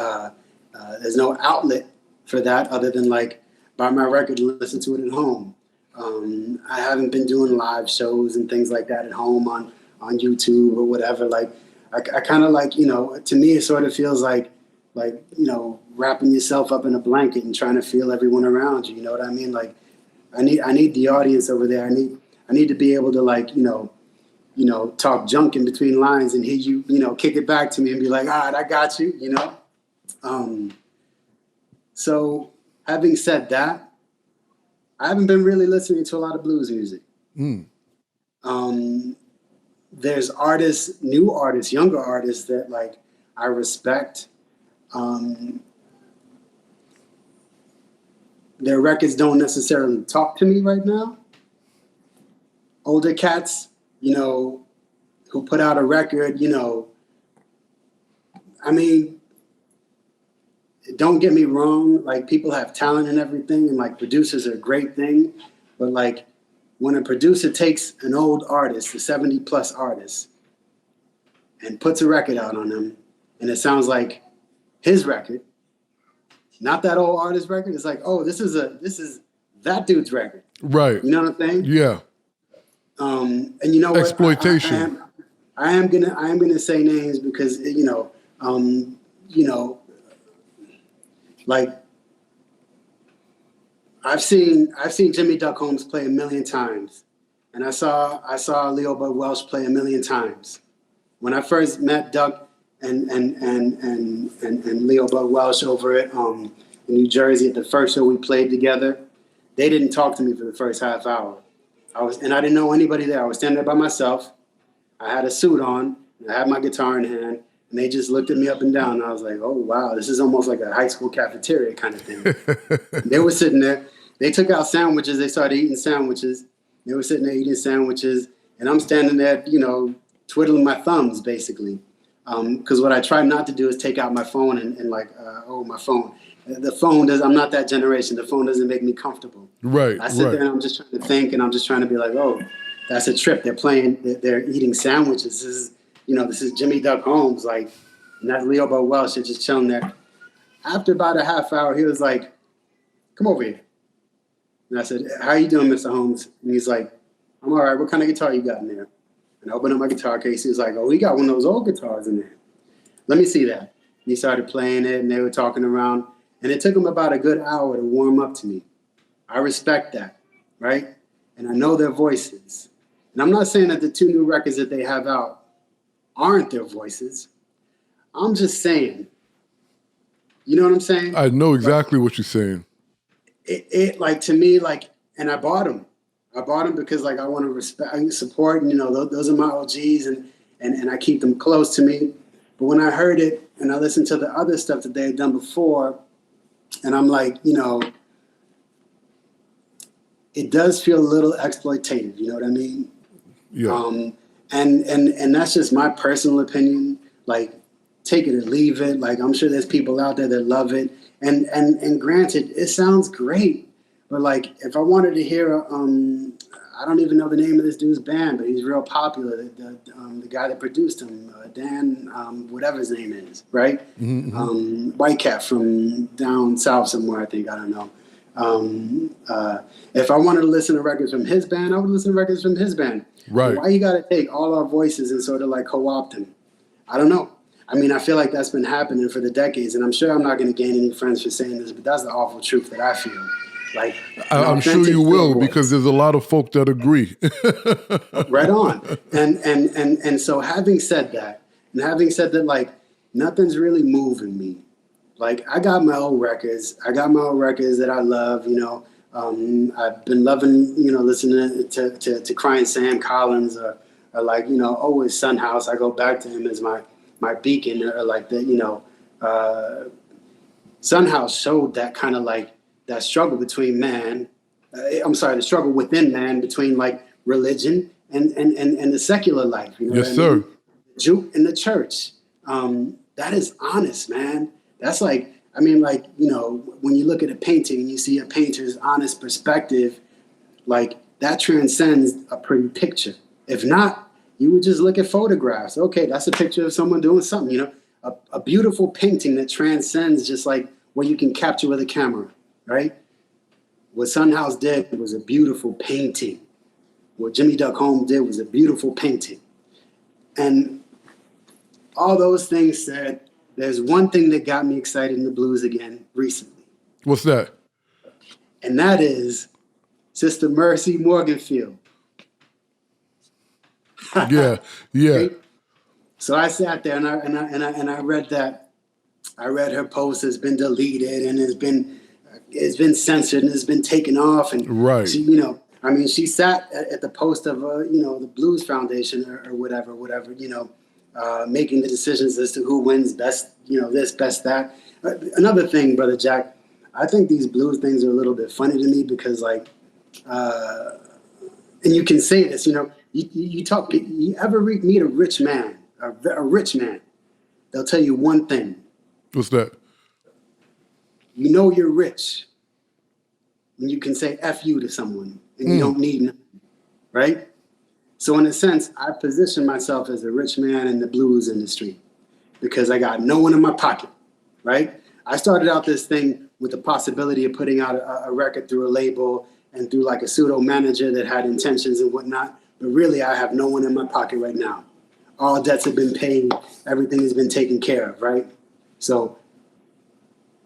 Speaker 11: there's no outlet for that other than like buy my record and listen to it at home. I haven't been doing live shows and things like that at home on YouTube or whatever. Like, I kind of like, you know, to me, it sort of feels like, you know, wrapping yourself up in a blanket and trying to feel everyone around you. You know what I mean? Like, I need the audience over there. I need to be able to like, you know, talk junk in between lines and hear you, you know, kick it back to me and be like, all right, I got you, you know? So having said that, I haven't been really listening to a lot of blues music. There's artists, new artists, younger artists that like I respect. Their records don't necessarily talk to me right now. Older cats, you know, who put out a record, you know, I mean, don't get me wrong, like people have talent and everything, and like producers are a great thing, but like when a producer takes an old artist, a 70+ artist, and puts a record out on them, and it sounds like his record, not that old artist record, it's like, oh, this is that dude's record.
Speaker 10: Right.
Speaker 11: You know what I'm saying?
Speaker 10: Yeah.
Speaker 11: And you know what?
Speaker 10: Exploitation.
Speaker 11: I am gonna say names because you know, like I've seen Jimmy Duck Holmes play a million times, and I saw Leo Bud Welsh play a million times. When I first met Duck and Leo Bud Welsh over at in New Jersey at the first show we played together, they didn't talk to me for the first half hour. I didn't know anybody there. I was standing there by myself. I had a suit on, and I had my guitar in hand, and they just looked at me up and down. And I was like, oh, wow, this is almost like a high school cafeteria kind of thing. They were sitting there. They took out sandwiches. They started eating sandwiches. They were sitting there eating sandwiches, and I'm standing there, you know, twiddling my thumbs, basically. Because what I try not to do is take out my phone and like, my phone. The phone I'm not that generation. The phone doesn't make me comfortable.
Speaker 10: Right.
Speaker 11: I sit there and I'm just trying to think, and I'm just trying to be like, oh, that's a trip. They're eating sandwiches. This is Jimmy Duck Holmes, like, and that's Leo Bud Welsh. They're just chilling there. After about a half hour, he was like, come over here. And I said, how you doing, Mr. Holmes? And he's like, I'm all right. What kind of guitar you got in there? And I opened up my guitar case. He was like, oh, we got one of those old guitars in there. Let me see that. And he started playing it, and they were talking around. And it took him about a good hour to warm up to me. I respect that, right? and I know their voices. And I'm not saying that the 2 new records that they have out aren't their voices. I'm just saying, you know what I'm saying?
Speaker 10: I know exactly what you're saying.
Speaker 11: It like, to me, like, and I bought them. I bought them because, like, I want to respect and support, and, you know, those are my OGs, and I keep them close to me. But when I heard it and I listened to the other stuff that they had done before, and I'm like, you know, it does feel a little exploitative, you know what I mean?
Speaker 10: Yeah.
Speaker 11: And that's just my personal opinion. Like, take it or leave it. Like, I'm sure there's people out there that love it. And granted, it sounds great. But, like, if I wanted to hear, I don't even know the name of this dude's band, but he's real popular. The guy that produced him, Dan, whatever his name is, right?
Speaker 10: Mm-hmm.
Speaker 11: White cat from down south somewhere, I think. I don't know. If I wanted to listen to records from his band, I would listen to records from his band.
Speaker 10: Right.
Speaker 11: Why you got to take all our voices and sort of like co-opt them? I don't know. I mean, I feel like that's been happening for the decades, and I'm sure I'm not going to gain any friends for saying this, but that's the awful truth that I feel. Like,
Speaker 10: I'm sure you will, because there's a lot of folk that agree.
Speaker 11: Right on. And so having said that, like, nothing's really moving me. Like, I got my old records. That I love, you know. I've been loving, you know, listening to Crying Sam Collins or like, you know, always Son House. I go back to him as my beacon, or like the, you know, Son House showed that kind of like that struggle between man. The struggle within man between like religion and the secular life. You know
Speaker 10: yes, sir.
Speaker 11: mean? Jew in the church. That is honest, man. That's like, I mean, like, you know, when you look at a painting and you see a painter's honest perspective, like, that transcends a pretty picture. If not, you would just look at photographs. Okay, that's a picture of someone doing something, you know, a beautiful painting that transcends just like what you can capture with a camera, right? What Son House did was a beautiful painting. What Jimmy Duck Holmes did was a beautiful painting. And all those things said, there's one thing that got me excited in the blues again recently.
Speaker 10: What's that?
Speaker 11: And that is Sister Mercy Morganfield.
Speaker 10: Yeah.
Speaker 11: Right? So I sat there and I read that. I read her post has been deleted and it's been censored and it's been taken off. And
Speaker 10: right.
Speaker 11: She, you know, I mean, she sat at the post of you know, the Blues Foundation or whatever, you know. Making the decisions as to who wins best, you know, this, best, that. Another thing, Brother Jack, I think these blues things are a little bit funny to me because, like, and you can say this, you know, you ever meet a rich man, a rich man, they'll tell you one thing.
Speaker 10: What's that?
Speaker 11: You know you're rich when you can say F you to someone and you don't need nothing, right? So in a sense, I position myself as a rich man in the blues industry because I got no one in my pocket, right? I started out this thing with the possibility of putting out a record through a label and through like a pseudo manager that had intentions and whatnot. But really, I have no one in my pocket right now. All debts have been paid. Everything has been taken care of, right? So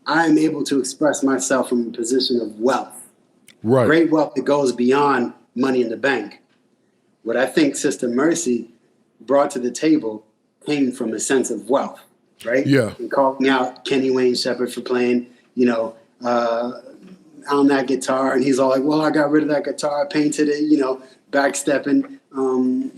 Speaker 11: I'm able to express myself from a position of wealth.
Speaker 10: Right.
Speaker 11: Great wealth that goes beyond money in the bank. What I think Sister Mercy brought to the table came from a sense of wealth, right?
Speaker 10: Yeah.
Speaker 11: And calling out Kenny Wayne Shepherd for playing, you know, on that guitar. And he's all like, well, I got rid of that guitar, painted it, you know, backstepping.
Speaker 10: You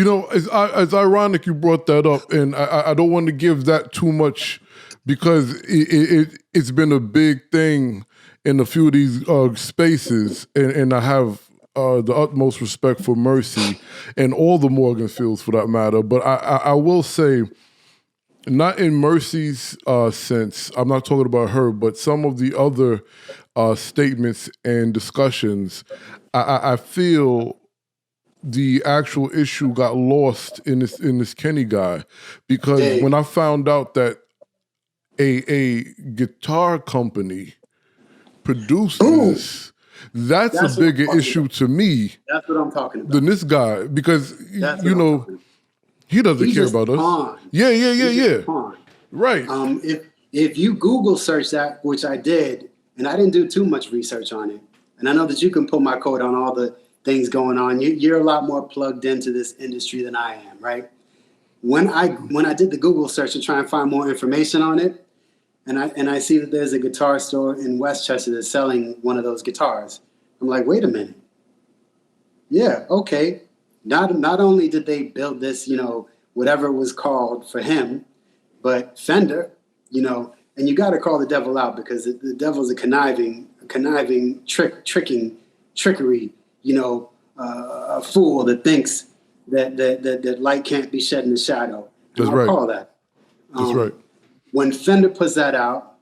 Speaker 10: know, it's ironic you brought that up. And I don't want to give that too much because it's been a big thing in a few of these spaces. And I have the utmost respect for Mercy and all the Morganfields for that matter. But I will say, not in Mercy's sense, I'm not talking about her, but some of the other statements and discussions, I feel the actual issue got lost in this Kenny guy. Because when I found out that a guitar company produces... That's a bigger issue to me.
Speaker 11: That's what I'm talking about.
Speaker 10: Than this guy, because you know he doesn't care about us. Yeah. Right.
Speaker 11: If you Google search that, which I did, and I didn't do too much research on it, and I know that you can pull my coat on all the things going on. You're a lot more plugged into this industry than I am, right? When I did the Google search to try and find more information on it, and I see that there's a guitar store in Westchester that's selling one of those guitars, I'm like, wait a minute. Yeah, okay. Not only did they build this, whatever it was called for him, but Fender, and you got to call the devil out, because the devil's a conniving trickery, a fool that thinks that light can't be shed in the shadow.
Speaker 10: That's right.
Speaker 11: Call that.
Speaker 10: That's right.
Speaker 11: When Fender puts that out,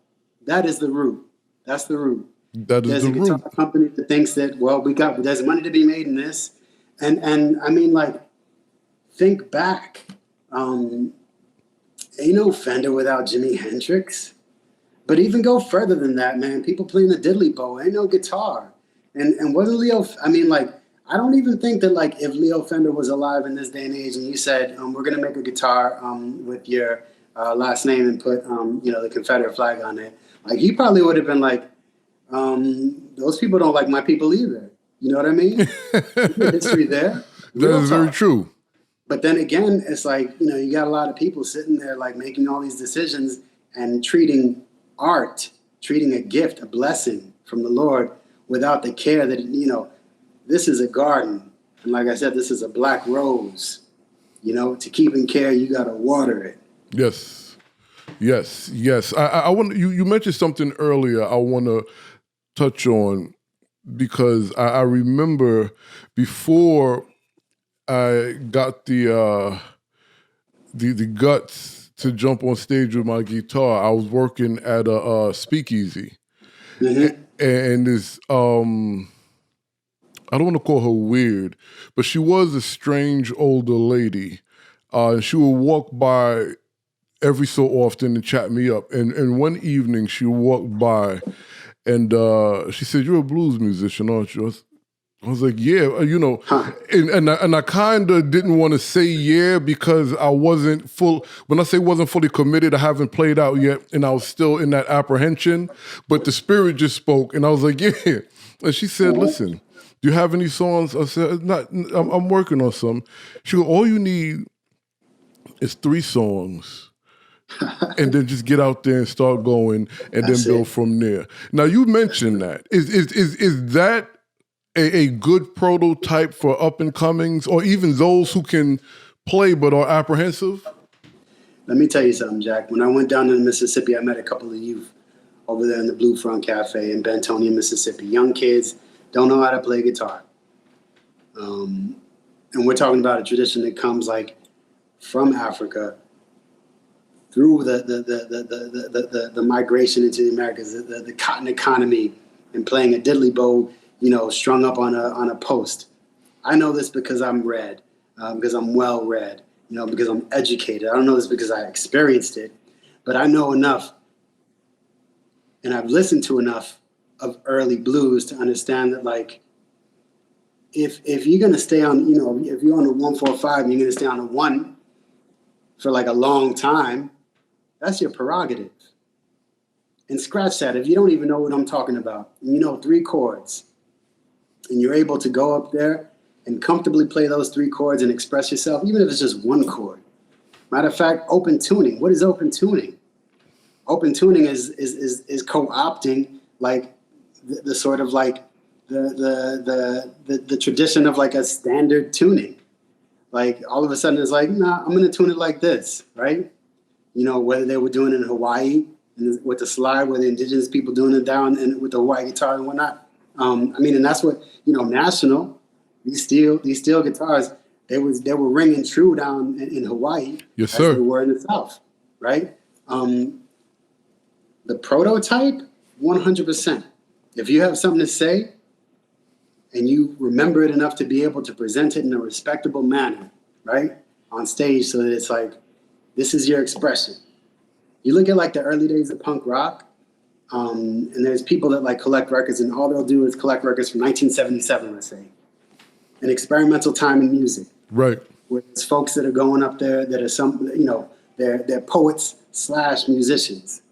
Speaker 11: that is the root. That's the root. There's a guitar company that thinks that, there's money to be made in this. And I mean, like, think back. Ain't no Fender without Jimi Hendrix. But even go further than that, man. People playing the diddly bow. Ain't no guitar. And wasn't Leo, I don't even think that, like, if Leo Fender was alive in this day and age and you said, we're going to make a guitar with your last name and put, the Confederate flag on it, like, he probably would have been like, those people don't like my people either. You know what I mean? The history there.
Speaker 10: That is very true.
Speaker 11: But then again, it's like, you got a lot of people sitting there, like, making all these decisions and treating art, treating a gift, a blessing from the Lord, without the care that, this is a garden. And like I said, this is a black rose. To keep in care, you got to water it.
Speaker 10: Yes. I want you mentioned something earlier I want to touch on, because I remember before I got the guts to jump on stage with my guitar, I was working at a speakeasy. Mm-hmm. And this, I don't want to call her weird, but she was a strange older lady. She would walk by every so often and chat me up. And one evening she walked by and she said, "You're a blues musician, aren't you?" I was like, "Yeah," and I kind of didn't want to say yeah, because I wasn't when I say wasn't fully committed, I haven't played out yet, and I was still in that apprehension. But the Spirit just spoke, and I was like, "Yeah." And she said, "Listen, do you have any songs?" I said, "Not. I'm working on some." She goes, "All you need is 3 songs." And then just get out there and start going, and then build from there. Now, you mentioned that. Is that a good prototype for up and comings, or even those who can play but are apprehensive?
Speaker 11: Let me tell you something, Jack. When I went down to Mississippi, I met a couple of youth over there in the Blue Front Cafe in Bentonia, Mississippi. Young kids, don't know how to play guitar. And we're talking about a tradition that comes, like, from Africa, through the migration into the Americas, the cotton economy, and playing a diddly bow, strung up on a post. I know this because I'm read, because I'm well read, because I'm educated. I don't know this because I experienced it, but I know enough, and I've listened to enough of early blues to understand that, like, if you're gonna stay on, if you're on a 1-4-5 and you're gonna stay on a 1 for like a long time, that's your prerogative. And scratch that. If you don't even know what I'm talking about, and 3 chords, and you're able to go up there and comfortably play those 3 chords and express yourself, even if it's just 1 chord. Matter of fact, open tuning. What is open tuning? Open tuning is co-opting, like, the sort of, like, the tradition of, like, a standard tuning. Like, all of a sudden it's like, nah, I'm going to tune it like this, right? Whether they were doing it in Hawaii with the slide, where the indigenous people doing it down and with the Hawaii guitar and whatnot. And that's what, National, these steel guitars, they were ringing true down in Hawaii.
Speaker 10: Yes, sir.
Speaker 11: As they were in the South, right? The prototype, 100%. If you have something to say and you remember it enough to be able to present it in a respectable manner, right, on stage, so that it's like, this is your expression. You look at, like, the early days of punk rock, and there's people that, like, collect records, and all they'll do is collect records from 1977, let's say, an experimental time in music.
Speaker 10: Right.
Speaker 11: Where it's folks that are going up there that are they're poets / musicians.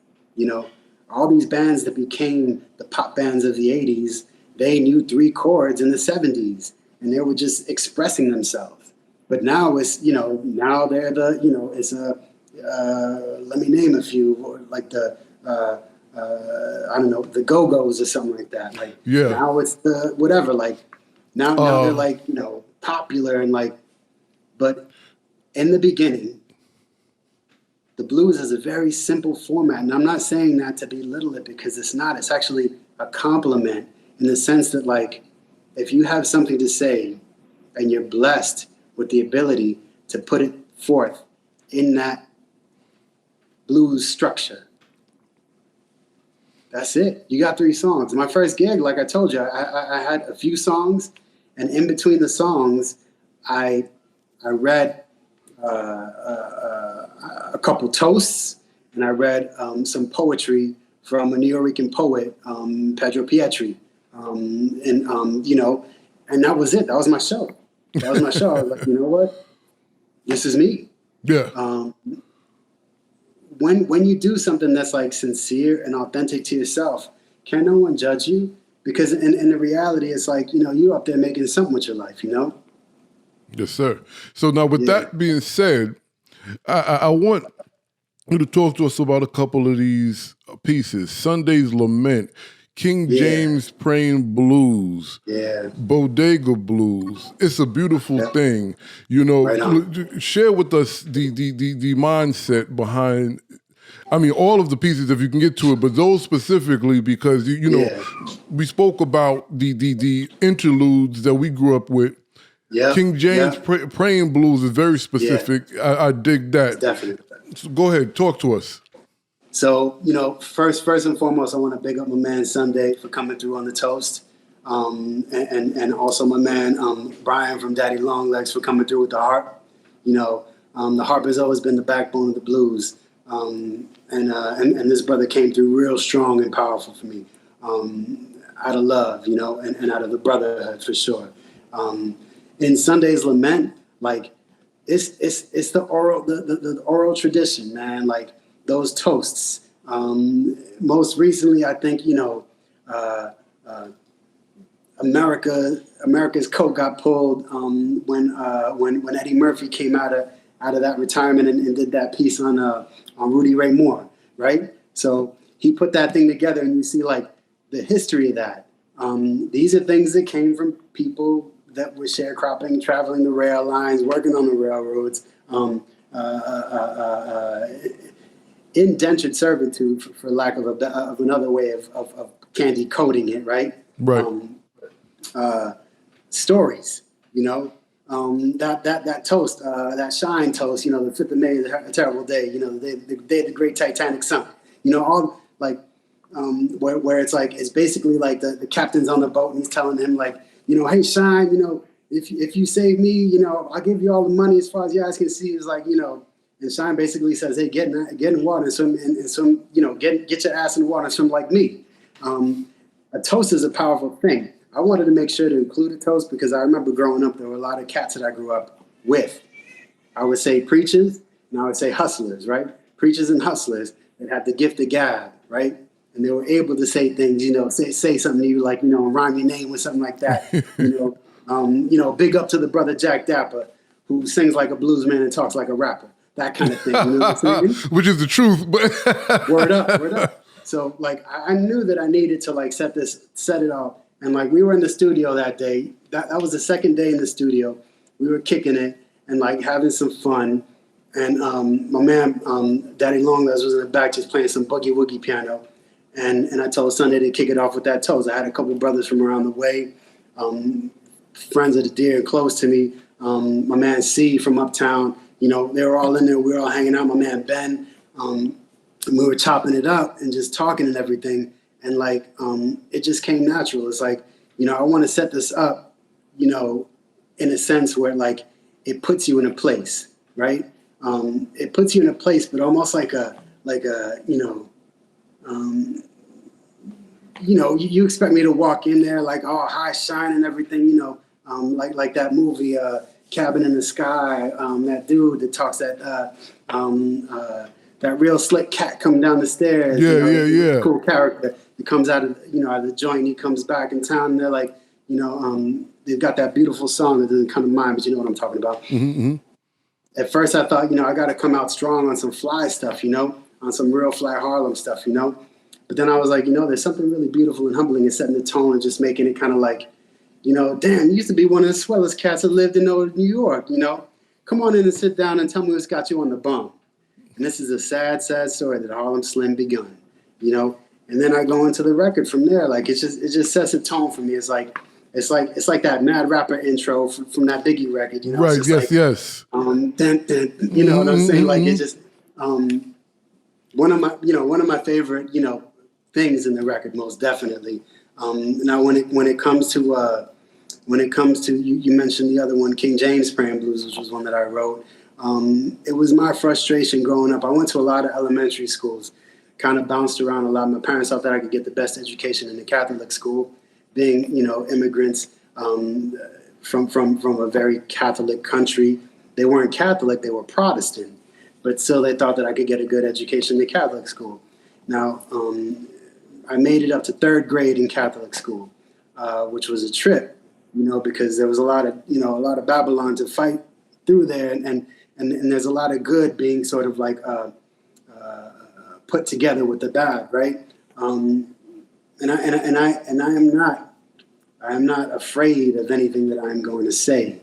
Speaker 11: All these bands that became the pop bands of the 80s they knew 3 chords in the 70s and they were just expressing themselves. But now it's, now they're the, it's a, let me name a few, like the, I don't know, the Go-Go's or something like that. Like, now it's the whatever, like, now they're like, popular and like, but in the beginning, the blues is a very simple format. And I'm not saying that to belittle it, because it's not. It's actually a compliment in the sense that, like, if you have something to say and you're blessed with the ability to put it forth in that blues structure, that's it. You got 3 songs. My first gig, like I told you, I had a few songs, and in between the songs, I read a couple toasts, and I read some poetry from a Nuyorican poet, Pedro Pietri, and that was it. That was my show. I was like, you know what? This is me.
Speaker 10: Yeah.
Speaker 11: When you do something that's like sincere and authentic to yourself, can no one judge you? Because in the reality, it's like, you're up there making something with your life,
Speaker 10: Yes, sir. So now with that being said, I want you to talk to us about a couple of these pieces. Sunday's Lament, King James Praying Blues, Bodega Blues. It's a beautiful thing. Share with us the mindset behind, all of the pieces if you can get to it, but those specifically because, we spoke about the interludes that we grew up with. King James Praying Blues is very specific. I dig that.
Speaker 11: Definitely.
Speaker 10: So go ahead, talk to us.
Speaker 11: So, first and foremost, I want to big up my man Sunday for coming through on the toast. And also my man Brian from Daddy Longlegs for coming through with the harp. The harp has always been the backbone of the blues. And this brother came through real strong and powerful for me. Out of love, and out of the brotherhood for sure. In Sunday's Lament, like it's the oral tradition, man. Like those toasts. Most recently, I think America's coat got pulled when Eddie Murphy came out of that retirement and did that piece on Rudy Ray Moore, right? So he put that thing together, and you see like the history of that. These are things that came from people that were sharecropping, traveling the rail lines, working on the railroads, indentured servitude, for lack of another way of candy coating it, right?
Speaker 10: Right.
Speaker 11: Stories, that toast, that shine toast, the 5th of May, a terrible day, the day of the great Titanic sunk, all like, where it's like, it's basically like the captain's on the boat and he's telling him like, hey, Shine, if you save me, I'll give you all the money as far as your eyes can see. Is like, and Shine basically says, hey, get in water and swim, and swim, get your ass in the water and swim like me. A toast is a powerful thing. I wanted to make sure to include a toast because I remember growing up, there were a lot of cats that I grew up with. I would say preachers, and I would say hustlers, right? Preachers and hustlers that had the gift of gab, right? And they were able to say things, say something to you like, rhyme your name with something like that. Big up to the brother Jack Dapper, who sings like a blues man and talks like a rapper. That kind of thing. You know what I'm saying?
Speaker 10: Which is the truth. But
Speaker 11: word up. So like, I knew that I needed to like set it off. And like, we were in the studio that day. That was the second day in the studio. We were kicking it and like having some fun. And my man, Daddy Longlegs, was in the back just playing some boogie woogie piano. And I told Sunday to kick it off with that toast. I had a couple brothers from around the way, friends of the dear, close to me. My man C from Uptown, they were all in there. We were all hanging out. My man Ben, and we were chopping it up and just talking and everything. And like, it just came natural. It's like, I want to set this up, in a sense where like it puts you in a place, right? It puts you in a place, but almost like a you expect me to walk in there like, oh, high shine and everything, like that movie, Cabin in the Sky, that dude that talks that real slick cat coming down the stairs.
Speaker 10: Yeah.
Speaker 11: Cool character. He comes out of the joint. He comes back in town, and they're like, they've got that beautiful song that doesn't come to mind, but you know what I'm talking about.
Speaker 10: Mm-hmm.
Speaker 11: At first, I thought, I got to come out strong on some fly stuff, on some real fly Harlem stuff, But then I was like, there's something really beautiful and humbling in setting the tone and just making it kind of like, damn, you used to be one of the swellest cats that lived in New York, Come on in and sit down and tell me what's got you on the bum. And this is a sad, sad story that Harlem Slim begun, And then I go into the record from there. Like it just sets a tone for me. It's like that Mad Rapper intro from that Biggie record,
Speaker 10: Right? Yes.
Speaker 11: Dun, you know what I'm saying? Like it's just one of my favorite things in the record, most definitely. Now when it comes to you mentioned the other one, King James Praying Blues, which was one that I wrote. It was my frustration growing up. I went to a lot of elementary schools, kind of bounced around a lot. My parents thought that I could get the best education in the Catholic school, being, immigrants from a very Catholic country. They weren't Catholic, they were Protestant, but still they thought that I could get a good education in the Catholic school. Now, I made it up to third grade in Catholic school, which was a trip, because there was a lot of Babylon to fight through there, and there's a lot of good being sort of like put together with the bad, right? And I am not afraid of anything that I'm going to say,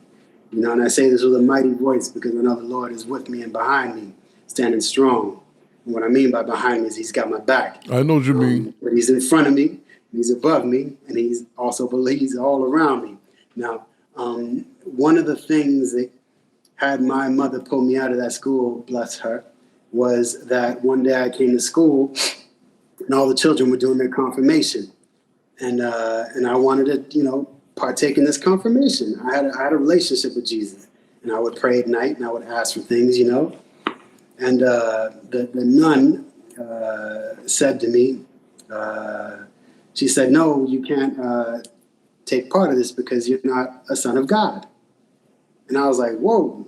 Speaker 11: and I say this with a mighty voice because I know the Lord is with me and behind me, standing strong. And what I mean by behind me is He's got my back.
Speaker 10: I know what you mean.
Speaker 11: But He's in front of me, He's above me, and He's all around me. Now, one of the things that had my mother pull me out of that school, bless her, was that one day I came to school and all the children were doing their confirmation. And I wanted to, partake in this confirmation. I had a relationship with Jesus, and I would pray at night and I would ask for things, And the nun said to me, she said, "No, you can't take part of this because you're not a son of God." And I was like, "Whoa,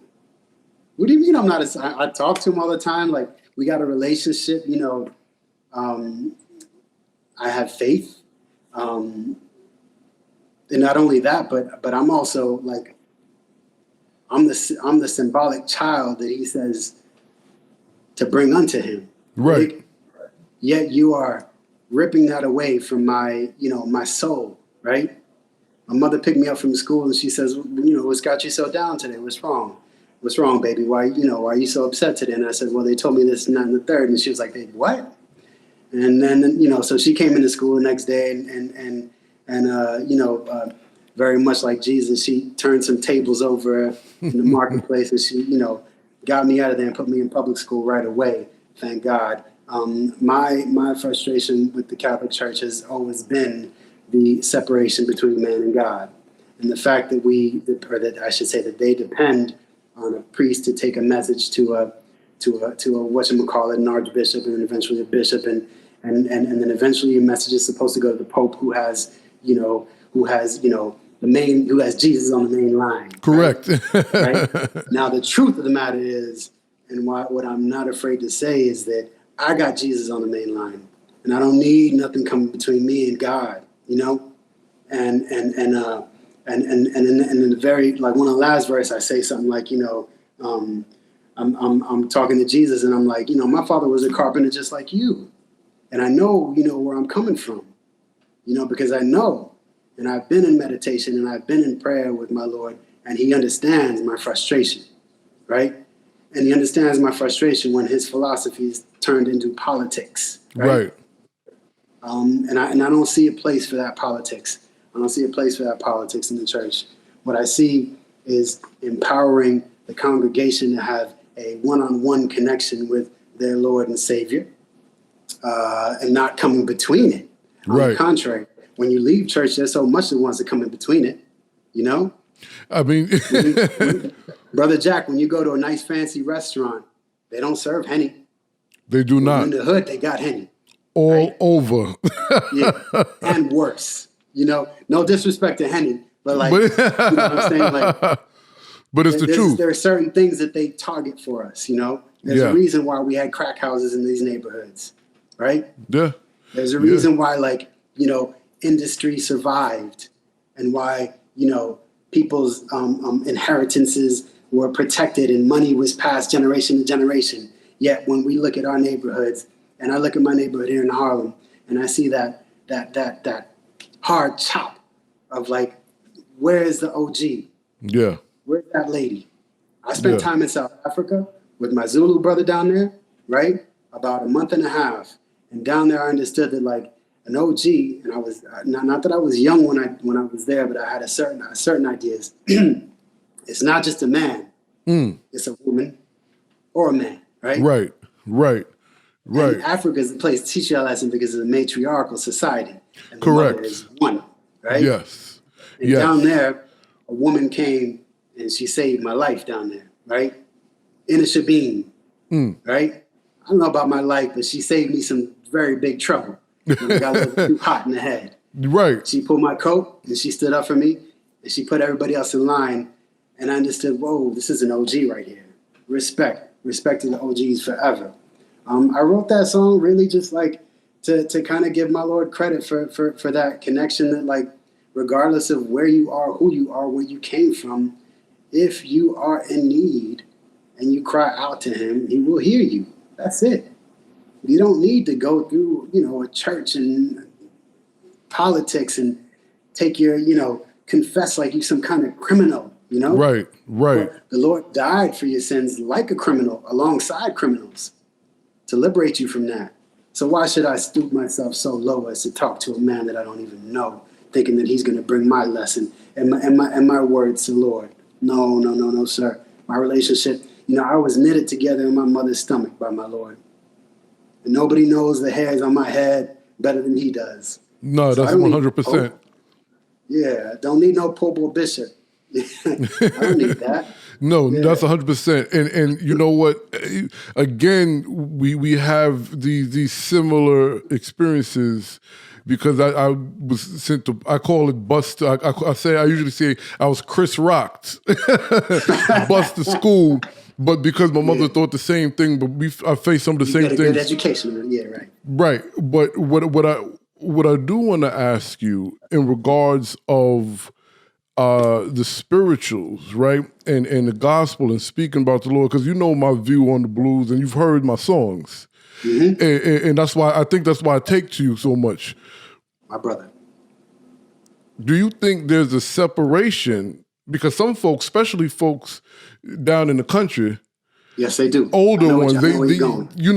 Speaker 11: what do you mean I'm not a son?" I talk to him all the time. Like, we got a relationship, I have faith. And not only that, but I'm also like, I'm the symbolic child that He says to bring unto Him.
Speaker 10: Right.
Speaker 11: Like, yet you are ripping that away from my soul, right? My mother picked me up from school and she says, "What's got you so down today? What's wrong? What's wrong, baby? Why are you so upset today?" And I said, "Well, they told me this and that and the third." And she was like, "Baby, what?" And then, so she came into school the next day and very much like Jesus, she turned some tables over in the marketplace and she, got me out of there and put me in public school right away. Thank God. My frustration with the Catholic Church has always been the separation between man and God. And the fact that that they depend on a priest to take a message to a whatchamacallit, an archbishop, and then eventually a bishop, and then eventually your message is supposed to go to the Pope, who has Jesus on the main line.
Speaker 10: Correct.
Speaker 11: Right? Now the truth of the matter is, and what I'm not afraid to say is that I got Jesus on the main line, and I don't need nothing coming between me and God. And in the very, like, one of the last verse, I say something like, I'm talking to Jesus and I'm like, my father was a carpenter just like you. And I know, where I'm coming from, because I know, and I've been in meditation and I've been in prayer with my Lord, and He understands my frustration, right? And He understands my frustration when His philosophies turned into politics, right? And I don't see a place for that politics. I don't see a place for that politics in the church. What I see is empowering the congregation to have a one-on-one connection with their Lord and Savior, and not coming between it. On the contrary, when you leave church, there's so much that wants to come in between it,
Speaker 10: I mean,
Speaker 11: Brother Jack, when you go to a nice fancy restaurant, they don't serve Henny.
Speaker 10: They do not.
Speaker 11: In the hood, they got Henny.
Speaker 10: All over.
Speaker 11: Yeah, and worse. No disrespect to Henny, but like, you know what I'm saying? Like,
Speaker 10: but it's the truth.
Speaker 11: There are certain things that they target for us, There's a reason why we had crack houses in these neighborhoods, right?
Speaker 10: Yeah.
Speaker 11: There's a reason why, like, you know, industry survived and why, you know, people's inheritances were protected and money was passed generation to generation. Yet when we look at our neighborhoods, and I look at my neighborhood here in Harlem, and I see that hard chop of like, where is the OG?
Speaker 10: Yeah.
Speaker 11: Where's that lady? I spent time in South Africa with my Zulu brother down there, right? About a month and a half. And down there I understood that like an OG, and I was, not that I was young when I was there, but I had a certain ideas. It's not just a man. It's a woman or a man, right?
Speaker 10: Right.
Speaker 11: And Africa is the place to teach you a lesson because it's a matriarchal society. And the
Speaker 10: Correct.
Speaker 11: mother is one, right?
Speaker 10: Yes.
Speaker 11: And down there, a woman came and she saved my life down there, right? In a shebeen, right? I don't know about my life, but she saved me some very big trouble when I got a little too hot in the head.
Speaker 10: Right.
Speaker 11: She pulled my coat and she stood up for me and she put everybody else in line. And I understood, whoa, this is an OG right here. Respecting the OGs forever. I wrote that song really just like to kind of give my Lord credit for that connection that like, regardless of where you are, who you are, where you came from, if you are in need and you cry out to him, he will hear you. That's it. You don't need to go through, you know, a church and politics and take your, you know, confess like you some kind of criminal, you know?
Speaker 10: Right.
Speaker 11: But the Lord died for your sins like a criminal, alongside criminals, to liberate you from that. So why should I stoop myself so low as to talk to a man that I don't even know, thinking that he's going to bring my lesson and my words to the Lord? No, sir. My relationship, you know, I was knitted together in my mother's stomach by my Lord. And nobody knows the hairs on my head better than he does.
Speaker 10: No, so that's 100%.
Speaker 11: Yeah, don't need no Pope or Bishop. I don't need that.
Speaker 10: No, that's 100%. And you know what? Again, we have these similar experiences because I was sent to, I call it bust. I usually say I was Chris Rocked, bust to school. But because my mother thought the same thing, but I faced some of the same things.
Speaker 11: Good education, yeah, right.
Speaker 10: Right, but what I do want to ask you in regards of the spirituals, right, and the gospel and speaking about the Lord, because you know my view on the blues and you've heard my songs, and that's why I take to you so much,
Speaker 11: my brother.
Speaker 10: Do you think there's a separation? Because some folks, especially folks down in the country,
Speaker 11: yes, they do.
Speaker 10: Older ones, they you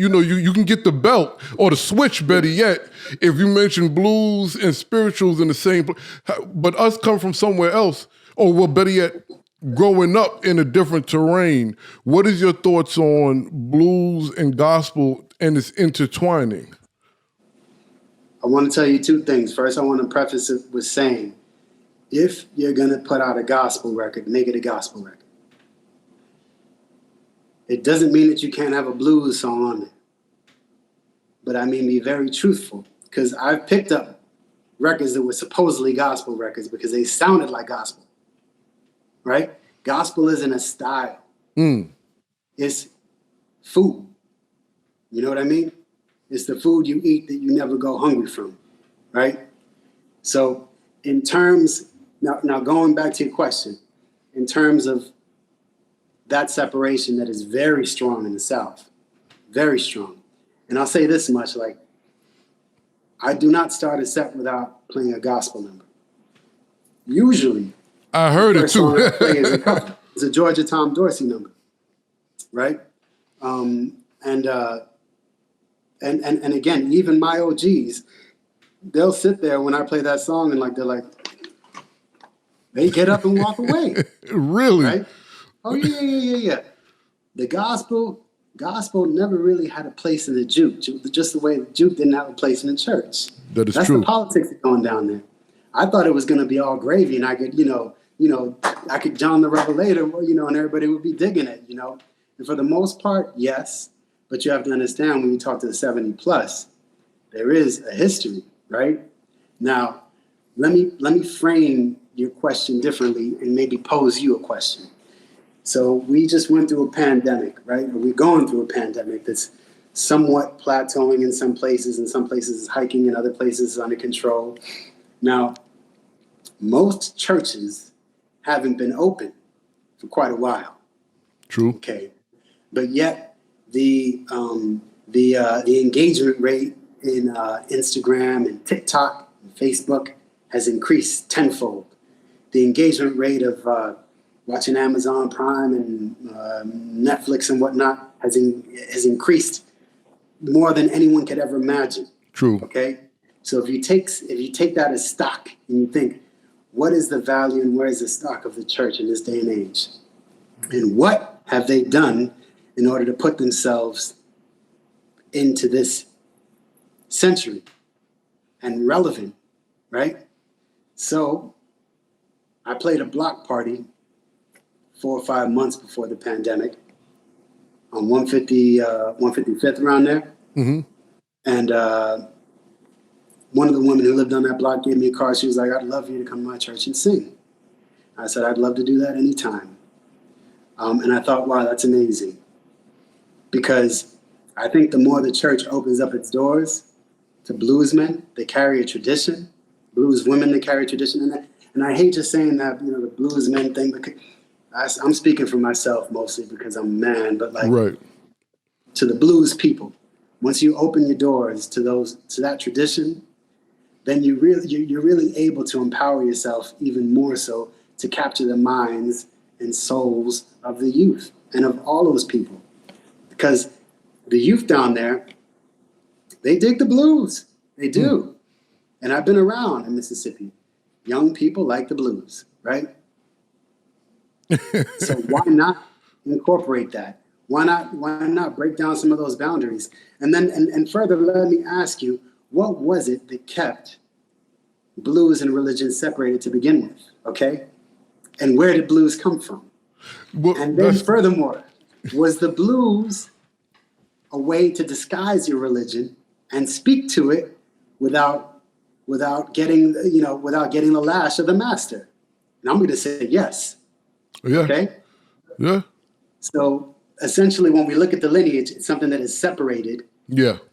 Speaker 10: know, you can get the belt or the switch. Better yet, if you mention blues and spirituals in the same, but us come from somewhere else, or well, better yet, growing up in a different terrain. What is your thoughts on blues and gospel and its intertwining?
Speaker 11: I want to tell you two things. First, I want to preface it with saying, if you're going to put out a gospel record, make it a gospel record. It doesn't mean that you can't have a blues song on it. But I mean, be very truthful, because I've picked up records that were supposedly gospel records because they sounded like gospel, right? Gospel isn't a style. It's food. You know what I mean? It's the food you eat that you never go hungry from, right? So in terms, now going back to your question, in terms of that separation that is very strong in the South, very strong. And I'll say this much, like, I do not start a set without playing a gospel number. Usually,
Speaker 10: I heard it too.
Speaker 11: I play is a cover. It's a Georgia Tom Dorsey number, right? And again, even my OGs, they'll sit there when I play that song and like they're like, they get up and walk away.
Speaker 10: Really?
Speaker 11: Right? Oh yeah. The gospel never really had a place in the juke, just the way the juke didn't have a place in the church.
Speaker 10: That is
Speaker 11: That's
Speaker 10: true.
Speaker 11: The politics going down there. I thought it was going to be all gravy, and I could, I could John the Revelator, and everybody would be digging it, And for the most part, yes. But you have to understand, when you talk to the 70 plus, there is a history, right? Now, let me frame your question differently and maybe pose you a question. So we just went through a pandemic, right? Or we're going through a pandemic that's somewhat plateauing in some places it's hiking, in other places it's under control. Now, most churches haven't been open for quite a while.
Speaker 10: True.
Speaker 11: Okay. But yet the engagement rate in Instagram and TikTok and Facebook has increased tenfold. The engagement rate of watching Amazon Prime and Netflix and whatnot has increased more than anyone could ever imagine.
Speaker 10: True.
Speaker 11: Okay. So if you take that as stock and you think, what is the value and where is the stock of the church in this day and age? And what have they done in order to put themselves into this century and relevant, right? So I played a block party 4 or 5 months before the pandemic on 155th around there.
Speaker 10: Mm-hmm.
Speaker 11: And one of the women who lived on that block gave me a card. She was like, I'd love you to come to my church and sing. I said, I'd love to do that anytime. And I thought, wow, that's amazing. Because I think the more the church opens up its doors to bluesmen, they carry a tradition. Blues women, they carry a tradition. And I hate just saying that, the bluesmen thing, because I'm speaking for myself mostly because I'm a man, but
Speaker 10: right.
Speaker 11: To the blues people, once you open your doors to that tradition, then you're really able to empower yourself even more so to capture the minds and souls of the youth and of all those people. Because the youth down there, they dig the blues. They do. And I've been around in Mississippi. Young people like the blues, right? So why not incorporate that? Why not break down some of those boundaries? And then, and further, let me ask you, what was it that kept blues and religion separated to begin with? Okay? And where did blues come from?
Speaker 10: Well,
Speaker 11: and then furthermore, was the blues a way to disguise your religion and speak to it without getting the lash of the master? And I'm going to say yes.
Speaker 10: Yeah.
Speaker 11: Okay?
Speaker 10: Yeah.
Speaker 11: So essentially, when we look at the lineage, it's something that is separated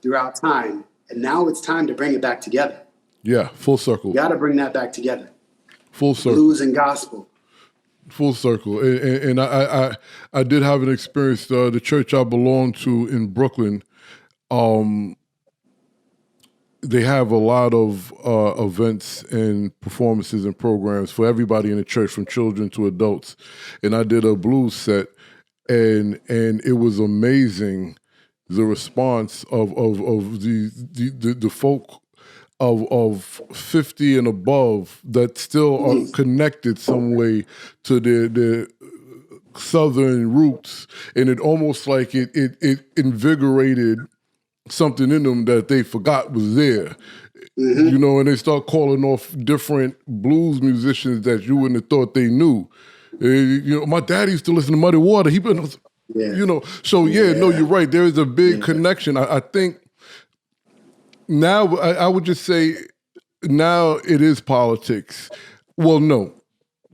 Speaker 11: throughout time. And now it's time to bring it back together.
Speaker 10: Yeah, full circle.
Speaker 11: You got to bring that back together.
Speaker 10: Full circle.
Speaker 11: Blues and gospel.
Speaker 10: Full circle. And I did have an experience. The church I belong to in Brooklyn, they have a lot of events and performances and programs for everybody in the church, from children to adults. And I did a blues set, and it was amazing, the response of the folk of 50 and above that still are connected some way to their Southern roots. And it almost like it invigorated something in them that they forgot was there. Mm-hmm. And they start calling off different blues musicians that you wouldn't have thought they knew. My daddy used to listen to Muddy Water. So you're right. There is a big connection. I think now, I would just say now it is politics. Well, no,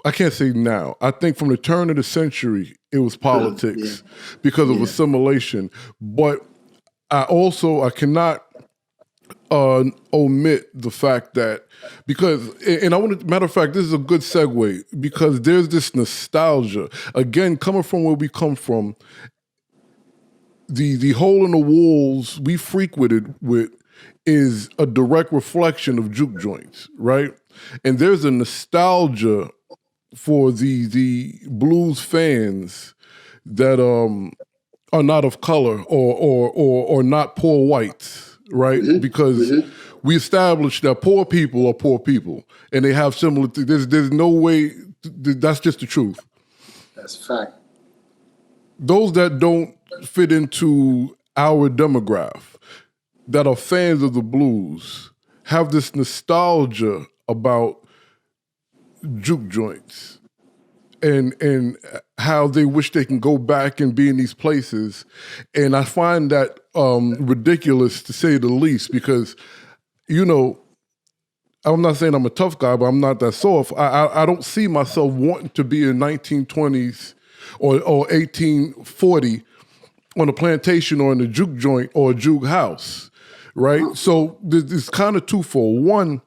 Speaker 10: I can't say now. I think from the turn of the century, it was politics because of assimilation. But I cannot omit the fact that matter of fact, this is a good segue, because there's this nostalgia. Again, coming from where we come from, the hole in the walls we frequented with is a direct reflection of juke joints, right? And there's a nostalgia for the blues fans that are not of color or not poor whites, right? Mm-hmm. Because we established that poor people are poor people, and they have similar. There's no way. That's just the truth.
Speaker 11: That's a fact.
Speaker 10: Those that don't fit into our demographic, that are fans of the blues, have this nostalgia about juke joints and how they wish they can go back and be in these places. And I find that ridiculous, to say the least, because, I'm not saying I'm a tough guy, but I'm not that soft. I don't see myself wanting to be in 1920s or 1840 on a plantation or in a juke joint or a juke house, right? So it's kind of twofold. One,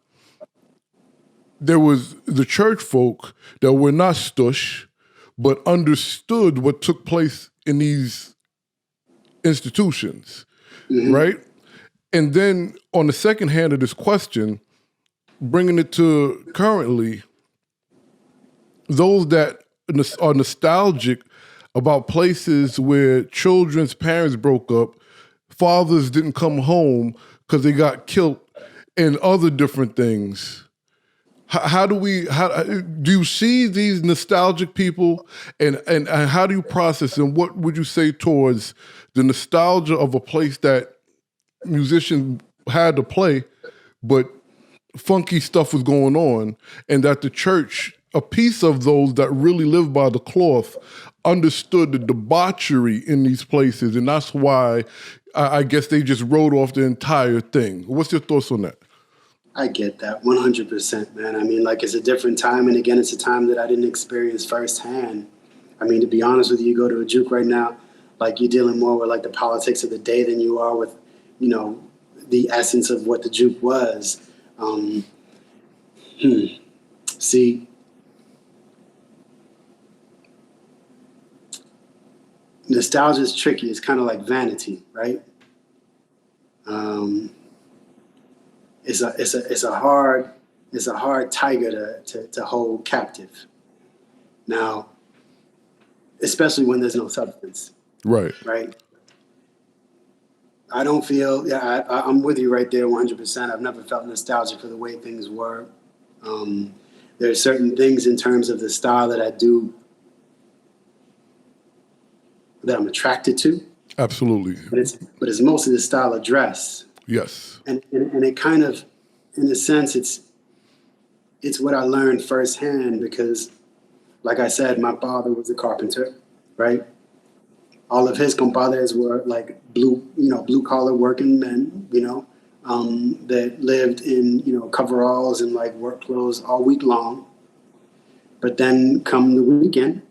Speaker 10: there was the church folk that were not stush, but understood what took place in these institutions, right? And then on the second hand of this question, bringing it to currently, those that are nostalgic about places where children's parents broke up, fathers didn't come home because they got killed, and other different things. How do you see these nostalgic people, and how do you process them? What would you say towards the nostalgia of a place that musicians had to play, but funky stuff was going on, and that the church, a piece of those that really live by the cloth, understood the debauchery in these places, and that's why I guess they just wrote off the entire thing. What's your thoughts on that?
Speaker 11: I get that 100%, man. I mean, like, it's a different time, and again, it's a time that I didn't experience firsthand. I mean, to be honest with you, you go to a juke right now, like, you're dealing more with like the politics of the day than you are with, you know, the essence of what the juke was. See, nostalgia is tricky. It's kind of like vanity, right? It's a hard tiger to hold captive. Now, especially when there's no substance.
Speaker 10: Right.
Speaker 11: Right. I don't feel. I'm with you right there, 100%. I've never felt nostalgic for the way things were. There are certain things in terms of the style that I do that I'm attracted to.
Speaker 10: Absolutely.
Speaker 11: But it's mostly the style of dress.
Speaker 10: Yes.
Speaker 11: And it kind of, in a sense, it's what I learned firsthand because, like I said, my father was a carpenter, right? All of his compadres were like blue collar working men, that lived in, coveralls and like work clothes all week long. But then come the weekend,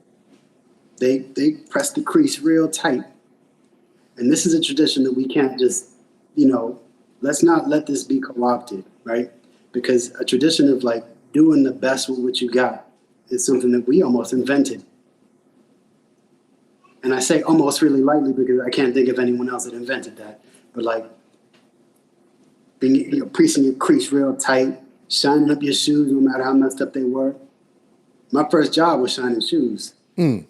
Speaker 11: they press the crease real tight. And this is a tradition that we can't just, let's not let this be co-opted, right? Because a tradition of like doing the best with what you got is something that we almost invented. And I say almost really lightly because I can't think of anyone else that invented that. But like being, pressing your crease real tight, shining up your shoes no matter how messed up they were. My first job was shining shoes, even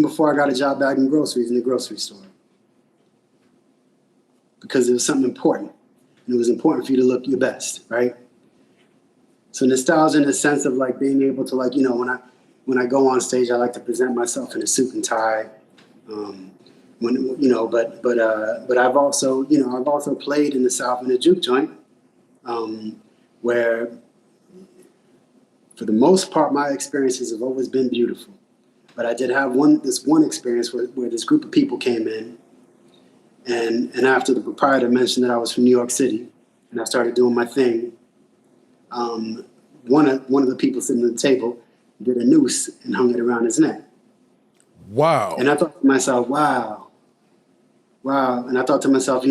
Speaker 11: before I got a job bagging groceries in the grocery store. Because it was something important. And it was important for you to look your best, right? So nostalgia in the sense of like being able to like, when I go on stage, I like to present myself in a suit and tie. But I've also played in the South in a juke joint, where for the most part my experiences have always been beautiful. But I did have this one experience where this group of people came in, and after the proprietor mentioned that I was from New York City, and I started doing my thing, one of the people sitting at the table did a noose and hung it around his neck.
Speaker 10: Wow.
Speaker 11: And I thought to myself, wow. And I thought to myself,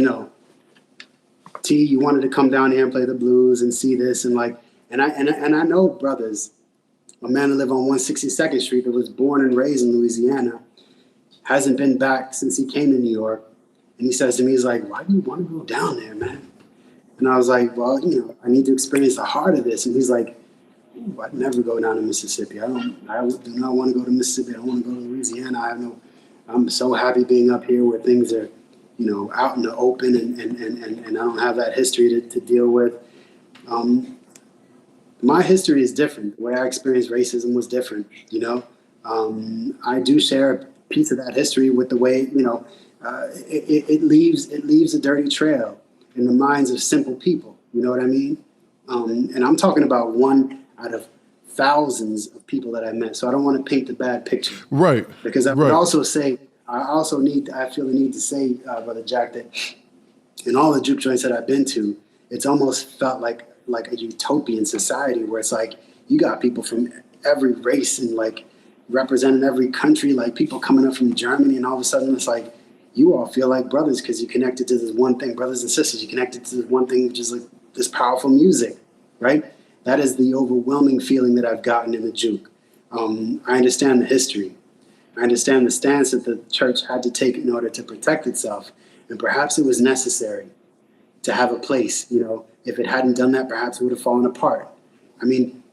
Speaker 11: T, you wanted to come down here and play the blues and see this and I know brothers, a man who lived on 162nd Street that was born and raised in Louisiana, hasn't been back since he came to New York. And he says to me, he's like, why do you want to go down there, man? And I was like, well, I need to experience the heart of this. And he's like, I'd never go down to Mississippi. I do not want to go to Mississippi. I don't want to go to Louisiana. I'm so happy being up here where things are, out in the open and I don't have that history to deal with. My history is different. The way I experienced racism was different, I do share a piece of that history with the way, it leaves a dirty trail in the minds of simple people. You know what I mean? And I'm talking about one out of thousands of people that I met. So I don't want to paint the bad picture.
Speaker 10: Right.
Speaker 11: Because I would also say, I feel the need to say, Brother Jack, that in all the juke joints that I've been to, it's almost felt like a utopian society where it's like you got people from every race and like representing every country, like people coming up from Germany, and all of a sudden it's like you all feel like brothers because you connected to this one thing, brothers and sisters. You connected to this one thing, which is like this powerful music, right? That is the overwhelming feeling that I've gotten in the juke. I understand the history. I understand the stance that the church had to take in order to protect itself. And perhaps it was necessary to have a place, you know. If it hadn't done that, perhaps it would have fallen apart. I mean,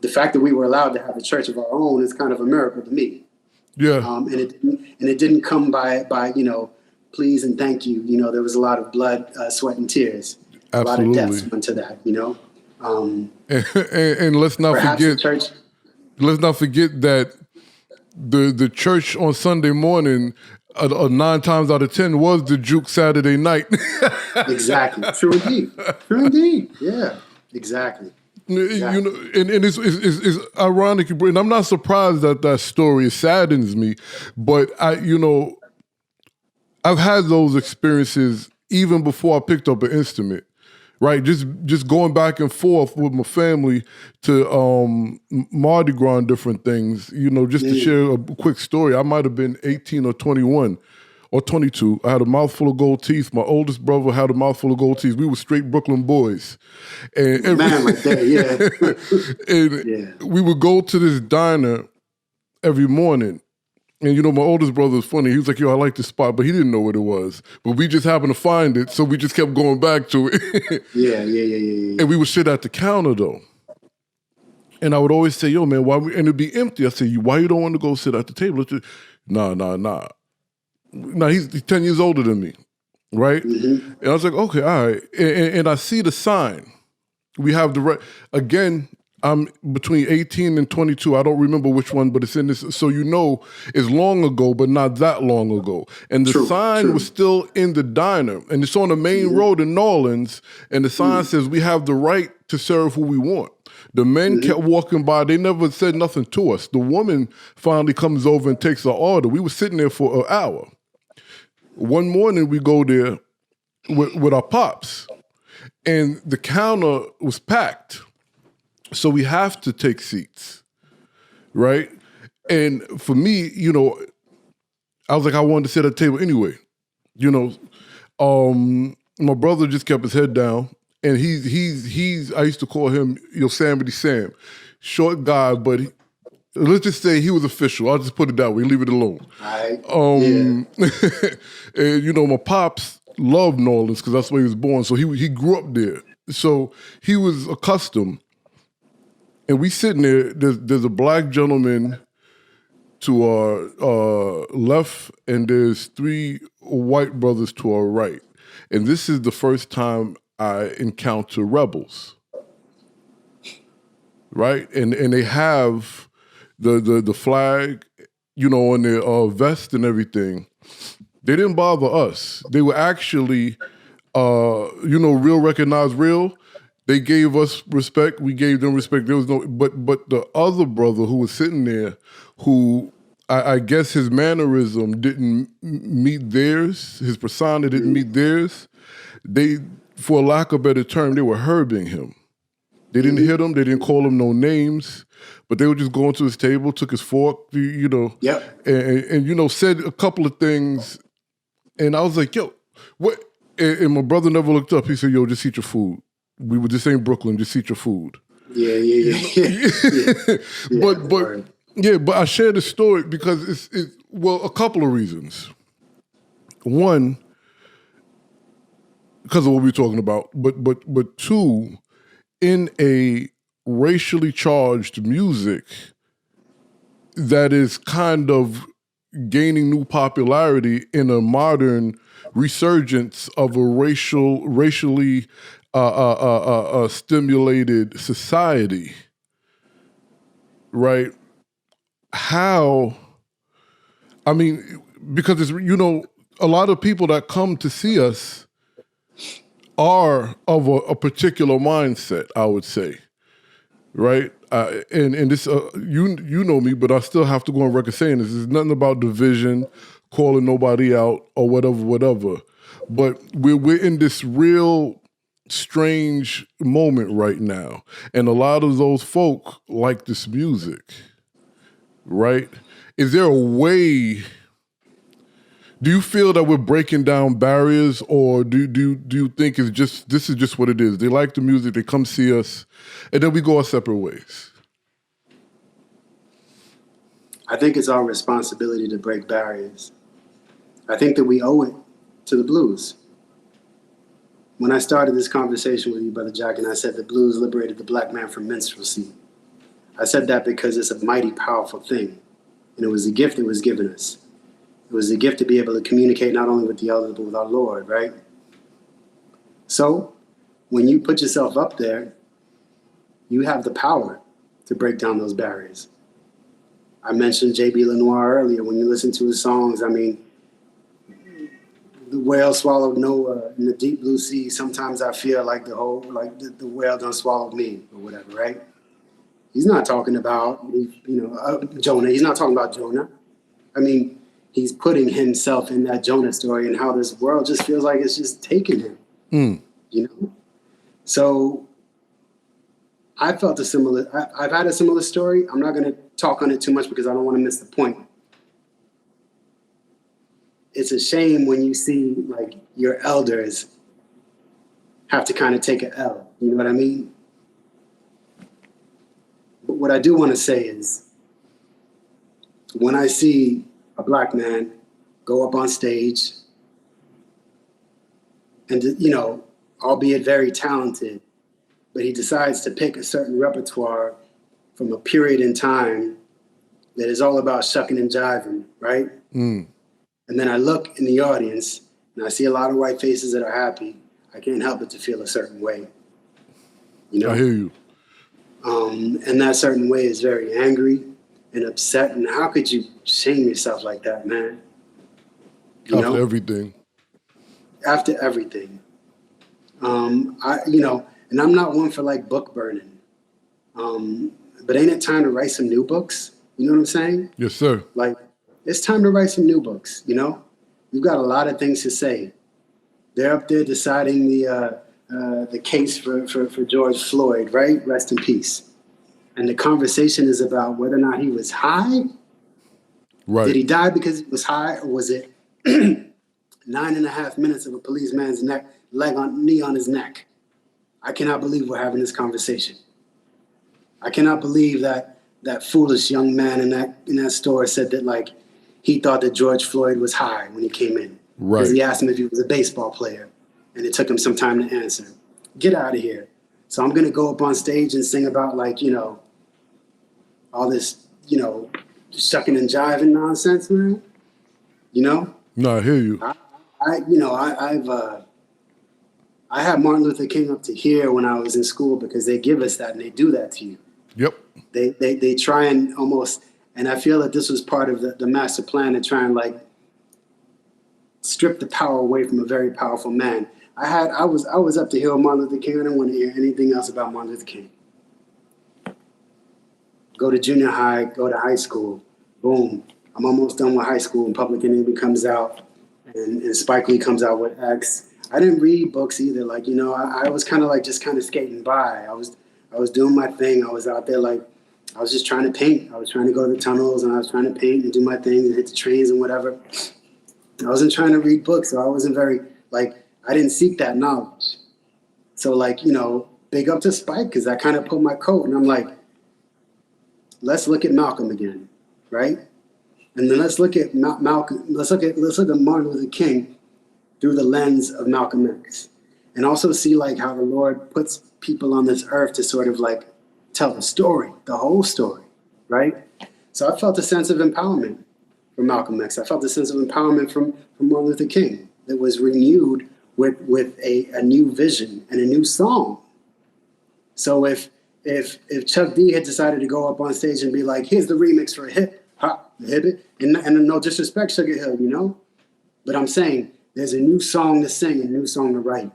Speaker 11: the fact that we were allowed to have a church of our own is kind of a miracle to me.
Speaker 10: Yeah.
Speaker 11: And it didn't come by you know, please and thank you. You know, there was a lot of blood, sweat, and tears.
Speaker 10: Absolutely.
Speaker 11: A lot of deaths went to that, you know.
Speaker 10: And let's not forget. Let's not forget that the church on Sunday morning, 9 times out of 10 was the juke Saturday night.
Speaker 11: Exactly. True indeed. True indeed. Yeah. Exactly.
Speaker 10: You know, and it's ironic, and I'm not surprised at that story. It saddens me, but I've had those experiences even before I picked up an instrument. Right, just going back and forth with my family to Mardi Gras and different things. You know, just to share a quick story. I might have been 18 or 21 or 22. I had a mouthful of gold teeth. My oldest brother had a mouthful of gold teeth. We were straight Brooklyn boys. And
Speaker 11: man, right there, yeah.
Speaker 10: And we would go to this diner every morning. And, you know, my oldest brother was funny. He was like, yo, I like this spot, but he didn't know what it was. But we just happened to find it, so we just kept going back to it. Yeah. And we would sit at the counter, though. And I would always say, yo, man, why? And it'd be empty. I say, why you don't want to go sit at the table? Nah. Nah, he's 10 years older than me, right? Mm-hmm. And I was like, okay, all right. And I see the sign. We have the right, again, I'm between 18 and 22. I don't remember which one, but it's in this. So you know it's long ago, but not that long ago. And the sign was still in the diner. And it's on the main road in New Orleans. And the sign says, we have the right to serve who we want. The men kept walking by. They never said nothing to us. The woman finally comes over and takes our order. We were sitting there for an hour. One morning we go there with our pops. And the counter was packed. So we have to take seats, right? And for me, you know, I was like, I wanted to sit at the table anyway. You know, my brother just kept his head down, and he's I used to call him Yosemite Sam, short guy, but let's just say he was official. I'll just put it that way, leave it alone. And you know, my pops loved New Orleans because that's where he was born. So he grew up there. So he was accustomed. And we sitting there, there's a black gentleman to our left, and there's 3 white brothers to our right. And this is the first time I encounter rebels, right? And they have the flag, you know, on their vest and everything. They didn't bother us. They were actually, you know, real recognize real. They gave us respect. We gave them respect. There was no, but the other brother who was sitting there, who I guess his mannerism didn't meet theirs, his persona didn't meet theirs. They, for lack of a better term, they were herbing him. They didn't hit him. They didn't call him no names, but they were just going to his table, took his fork, you know, and you know, said a couple of things, and I was like, yo, what? And my brother never looked up. He said, yo, just eat your food. We were just in Brooklyn, just eat your food. But I share this story because it's well, a couple of reasons. One, because of what we're talking about, but 2, in a racially charged music that is kind of gaining new popularity in a modern resurgence of a racially stimulated society, right? How, I mean, because it's, you know, a lot of people that come to see us are of a particular mindset, I would say, right? And this, you know me, but I still have to go on record saying this. It's nothing about division, calling nobody out or whatever. But we're in this real strange moment right now. And a lot of those folk like this music, right? Is there a way Do you feel that we're breaking down barriers, or do you think this is just what it is? They like the music, they come see us, and then we go our separate ways?
Speaker 11: I think it's our responsibility to break barriers. I think that we owe it to the blues. When I started this conversation with you, Brother Jack, and I said the blues liberated the black man from minstrelsy, I said that because it's a mighty powerful thing, and it was a gift that was given us. It was a gift to be able to communicate not only with the elders, but with our Lord, right? So when you put yourself up there, you have the power to break down those barriers. I mentioned J.B. Lenoir earlier. When you listen to his songs, I mean, the whale swallowed Noah in the deep blue sea. Sometimes I feel like the whale done swallowed me or whatever, right? He's not talking about, Jonah. He's not talking about Jonah. I mean, he's putting himself in that Jonah story and how this world just feels like it's just taking him, So I felt I've had a similar story. I'm not going to talk on it too much because I don't want to miss the point. It's a shame when you see like your elders have to kind of take an L. You know what I mean? But what I do want to say is when I see a black man go up on stage and, albeit very talented, but he decides to pick a certain repertoire from a period in time that is all about shucking and jiving, right? Mm. And then I look in the audience and I see a lot of white faces that are happy. I can't help but to feel a certain way.
Speaker 10: I hear you.
Speaker 11: And that certain way is very angry and upset. And how could you shame yourself like that, man?
Speaker 10: After everything.
Speaker 11: After everything. And I'm not one for like book burning. But ain't it time to write some new books? You know what I'm saying?
Speaker 10: Yes, sir.
Speaker 11: Like, it's time to write some new books, You've got a lot of things to say. They're up there deciding the case for George Floyd, right? Rest in peace. And the conversation is about whether or not he was high.
Speaker 10: Right.
Speaker 11: Did he die because he was high, or was it 9.5 minutes of a policeman's knee on his neck? I cannot believe we're having this conversation. I cannot believe that foolish young man in that store said that like he thought that George Floyd was high when he came in.
Speaker 10: Right.
Speaker 11: Because he asked him if he was a baseball player, and it took him some time to answer. Get out of here. So I'm gonna go up on stage and sing about like all this shucking and jiving nonsense, man.
Speaker 10: No, I hear you.
Speaker 11: I had Martin Luther King up to here when I was in school because they give us that and they do that to you.
Speaker 10: Yep.
Speaker 11: They try and almost, and I feel that this was part of the master plan to try and like strip the power away from a very powerful man. I was up to here with Martin Luther King. I didn't want to hear anything else about Martin Luther King. Go to junior high, go to high school. Boom. I'm almost done with high school and Public Enemy comes out and Spike Lee comes out with X. I didn't read books either. Like, I was kind of like just kind of skating by. I was doing my thing. I was out there like, I was just trying to paint. I was trying to go to the tunnels and I was trying to paint and do my thing and hit the trains and whatever. I wasn't trying to read books, so I wasn't very, like, I didn't seek that knowledge. So like, big up to Spike because I kind of pulled my coat and I'm like, let's look at Malcolm again, right? And then let's look at Malcolm. Let's look at Martin Luther King through the lens of Malcolm X, and also see like how the Lord puts people on this earth to sort of like tell the story, the whole story, right? So I felt a sense of empowerment from Malcolm X. I felt a sense of empowerment from Martin Luther King that was renewed with a new vision and a new song. So if Chuck D had decided to go up on stage and be like, here's the remix for Hip Hop, Hip It, and no disrespect, Sugar Hill, but I'm saying there's a new song to sing, a new song to write.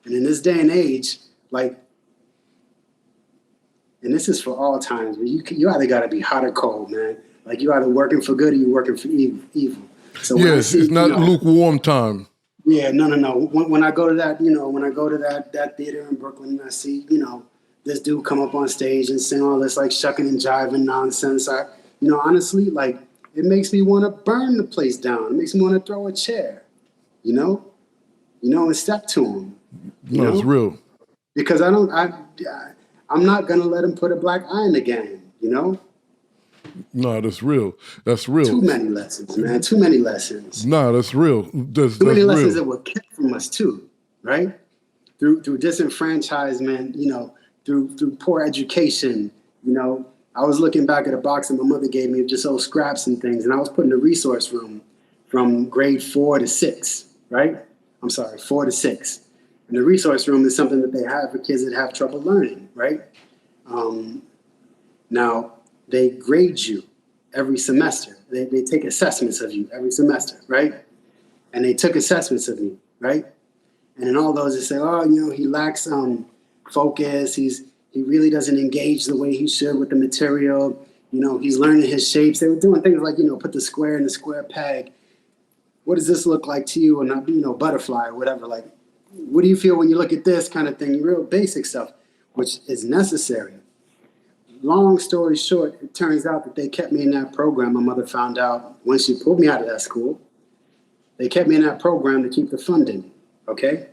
Speaker 11: And in this day and age, like, and this is for all times, but you either got to be hot or cold, man. Like, you either working for good or you working for evil. So
Speaker 10: yes, it's not lukewarm time.
Speaker 11: Yeah, no. When I go to that, when I go to that theater in Brooklyn and I see, this dude come up on stage and sing all this like shucking and jiving nonsense. Honestly, like, it makes me want to burn the place down. It makes me want to throw a chair, and step to him.
Speaker 10: No, it's real.
Speaker 11: Because I'm not gonna let him put a black eye in the game.
Speaker 10: No, that's real. That's real.
Speaker 11: Too many lessons, man. Too many lessons.
Speaker 10: No, that's real. Too
Speaker 11: many lessons that were kept from us too, right? Through disenfranchisement, through poor education, I was looking back at a box that my mother gave me of just old scraps and things, and I was put in a resource room from grade 4 to 6, right? I'm sorry, 4 to 6. And the resource room is something that they have for kids that have trouble learning, right? Now, they grade you every semester. They take assessments of you every semester, right? And they took assessments of me, right? And in all those, they say, he lacks focus. He really doesn't engage the way he should with the material. He's learning his shapes. They were doing things like, put the square in the square peg. What does this look like to you? And butterfly or whatever. Like, what do you feel when you look at this kind of thing? Real basic stuff, which is necessary. Long story short, it turns out that they kept me in that program. My mother found out when she pulled me out of that school. They kept me in that program to keep the funding. Okay?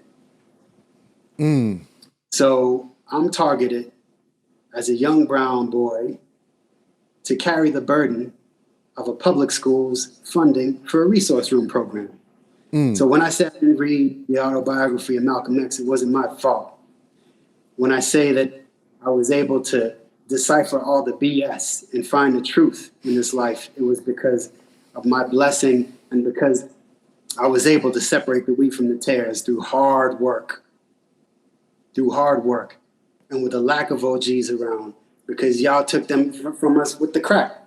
Speaker 11: So I'm targeted as a young brown boy to carry the burden of a public school's funding for a resource room program. So when I sat and read the autobiography of Malcolm X, it wasn't my fault. When I say that I was able to decipher all the BS and find the truth in this life, it was because of my blessing and because I was able to separate the wheat from the tares through hard work. And with a lack of OGs around, because y'all took them from us with the crack.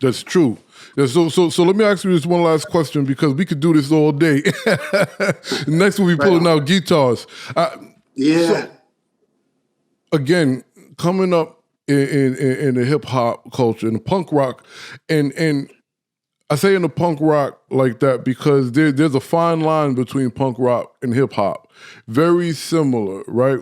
Speaker 10: That's true. So let me ask you this one last question, because we could do this all day. Next we'll be pulling out guitars. So, again, coming up in the hip hop culture, in the punk rock, and I say in the punk rock like that because there's a fine line between punk rock and hip hop. Very similar, right?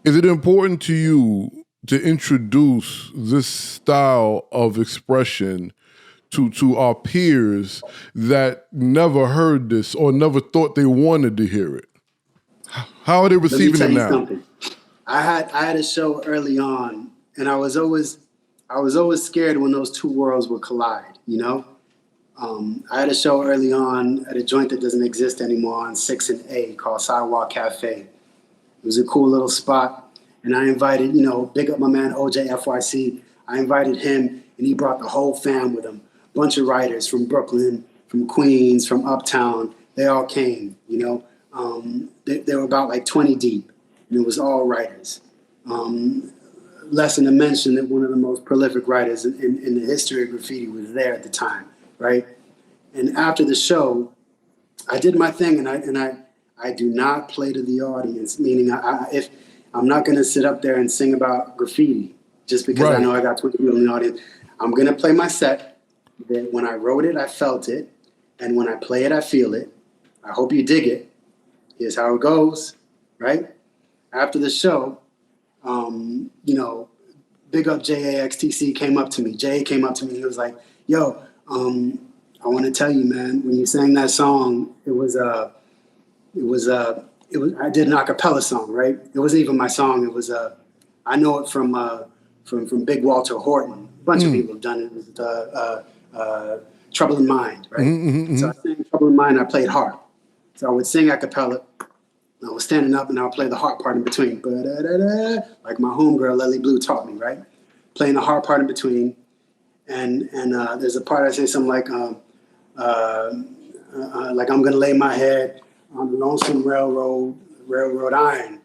Speaker 10: Is it important to you to introduce this style of expression to our peers that never heard this or never thought they wanted to hear it? How are they receiving it now?
Speaker 11: Something. I had a show early on, and I was always scared when those two worlds would collide. I had a show early on at a joint that doesn't exist anymore on 6 and A called Sidewalk Cafe. It was a cool little spot. And I invited, big up my man OJ FYC. I invited him, and he brought the whole fam with him. A bunch of writers from Brooklyn, from Queens, from Uptown. They all came, They were about like 20 deep, and it was all writers. Lesson to mention that one of the most prolific writers in the history of graffiti was there at the time, right? And after the show, I did my thing, and I do not play to the audience, meaning if I'm not going to sit up there and sing about graffiti just because I know I got 20 people in the audience. I'm going to play my set. That when I wrote it, I felt it. And when I play it, I feel it. I hope you dig it. Here's how it goes, right? After the show, big up JAXTC came up to me. Jay came up to me and he was like, yo, I want to tell you, man, when you sang that song, I did an a cappella song, right? It wasn't even my song. It was I know it from Big Walter Horton. A bunch of people have done it. It was Trouble in Mind, right? So I sang Trouble in Mind. I played harp. So I would sing a cappella. I was standing up and I would play the harp part in between, like my homegirl Lily Blue taught me, right? Playing the harp part in between, and there's a part I say something like I'm gonna lay my head on the lonesome railroad iron,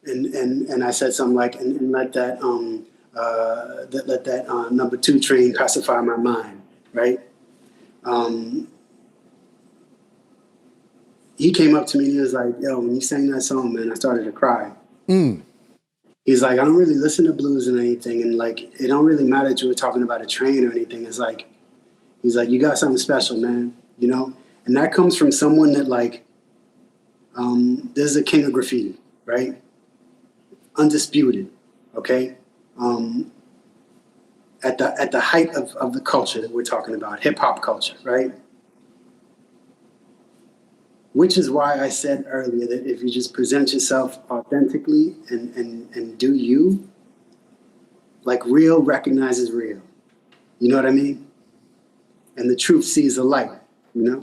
Speaker 11: and I said something like, and let that number 2 train pacify my mind, right? He came up to me and he was like, yo, when you sang that song, man, I started to cry. He's like, I don't really listen to blues and anything, and like, it don't really matter that you were talking about a train or anything. It's like, he's like, you got something special, man, And that comes from someone that like, this is a king of graffiti, right? Undisputed, okay? at the height of the culture that we're talking about, hip hop culture, right? Which is why I said earlier that if you just present yourself authentically and do you, like real recognizes real. You know what I mean? And the truth sees the light, you know?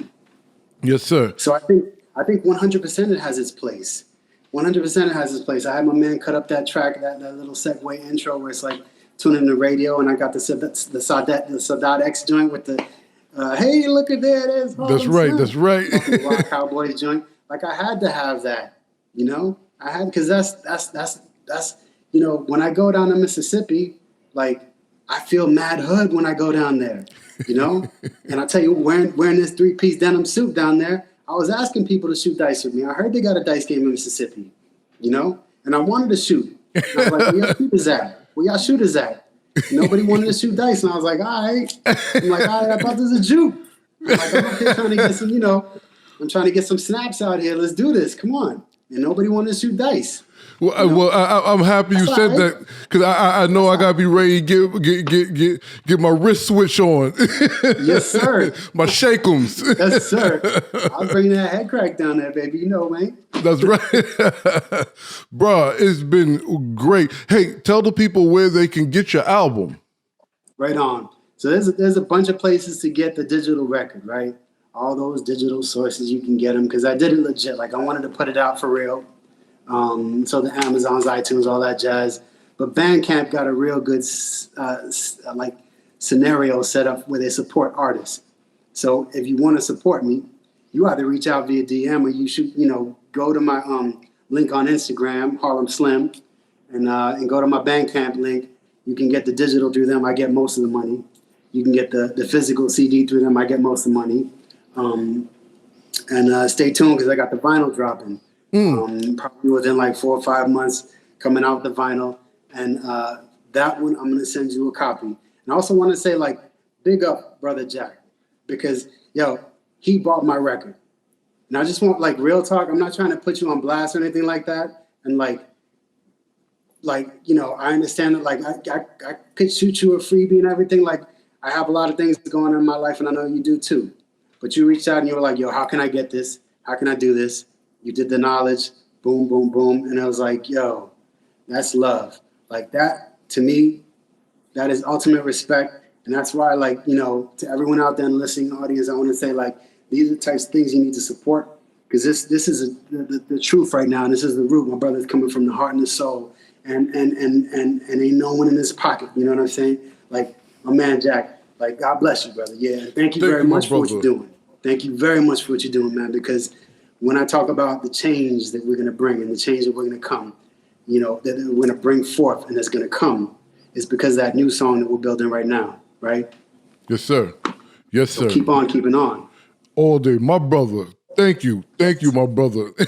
Speaker 10: Yes, sir.
Speaker 11: So I think 100% it has its place. 100% it has its place. I had my man cut up that track, that little segue intro where it's like tuning the radio, and I got the Sadat X joint with the hey, look at there, it is.
Speaker 10: That's right. That's right.
Speaker 11: Wild Cowboys joint. Like I had to have that, you know. I had because that's you know, when I go down to Mississippi, like I feel mad hood when I go down there, you know. And I tell you, wearing this 3-piece denim suit down there, I was asking people to shoot dice with me. I heard they got a dice game in Mississippi, you know, and I wanted to shoot. And I was like, where y'all shooters at? Where y'all shooters at? Nobody wanted to shoot dice, and I was like, all right. I'm like, all right, I thought this was a juke. I'm like, I'm out here trying to get some, you know, I'm trying to get some snaps out here. Let's do this. Come on. And nobody wanted to shoot dice.
Speaker 10: Well,
Speaker 11: you know?
Speaker 10: I'm happy you said that because I know I gotta be ready to get my wrist switch on.
Speaker 11: Yes, sir.
Speaker 10: My shakeums.
Speaker 11: Yes, sir. I'll bring that head crack down there, baby. You know, man.
Speaker 10: That's right. Bruh, it's been great. Hey, tell the people where they can get your album.
Speaker 11: Right on. So there's a bunch of places to get the digital record, right? All those digital sources you can get them because I did it legit. Like I wanted to put it out for real. So the Amazons, iTunes, all that jazz. But Bandcamp got a real good like scenario set up where they support artists. So if you want to support me, you either reach out via DM or you should, you know, go to my link on Instagram, Harlem Slim, and go to my Bandcamp link. You can get the digital through them. I get most of the money. You can get the physical CD through them. I get most of the money. And stay tuned because I got the vinyl dropping. Probably within like 4 or 5 months coming out the vinyl. And that one, I'm going to send you a copy. And I also want to say, like, big up Brother Jack. Because, yo, he bought my record. And I just want, like, real talk. I'm not trying to put you on blast or anything like that. And, like, you know, I understand that, like, I could shoot you a freebie and everything. Like, I have a lot of things going on in my life, and I know you do too. But you reached out and you were like, yo, how can I get this? How can I do this? You did the knowledge, boom, boom, boom. And I was like, yo, that's love. Like that, to me, that is ultimate respect. And that's why, like, you know, to everyone out there in the listening audience, I want to say, like, these are the types of things you need to support. Because this is the truth right now. And this is the root. My brother's coming from the heart and the soul. And ain't no one in his pocket. You know what I'm saying? Like, my man, Jack, like, God bless you, brother. Yeah, thank you very much for what you're doing. Thank you very much for what you're doing, man, because when I talk about the change that we're going to bring and the change that we're going to come, you know, that we're going to bring forth and that's going to come is because of that new song that we're building right now, right?
Speaker 10: Yes, sir. Yes, sir.
Speaker 11: So keep on keeping on.
Speaker 10: All day. My brother. Thank you. Thank you, my brother.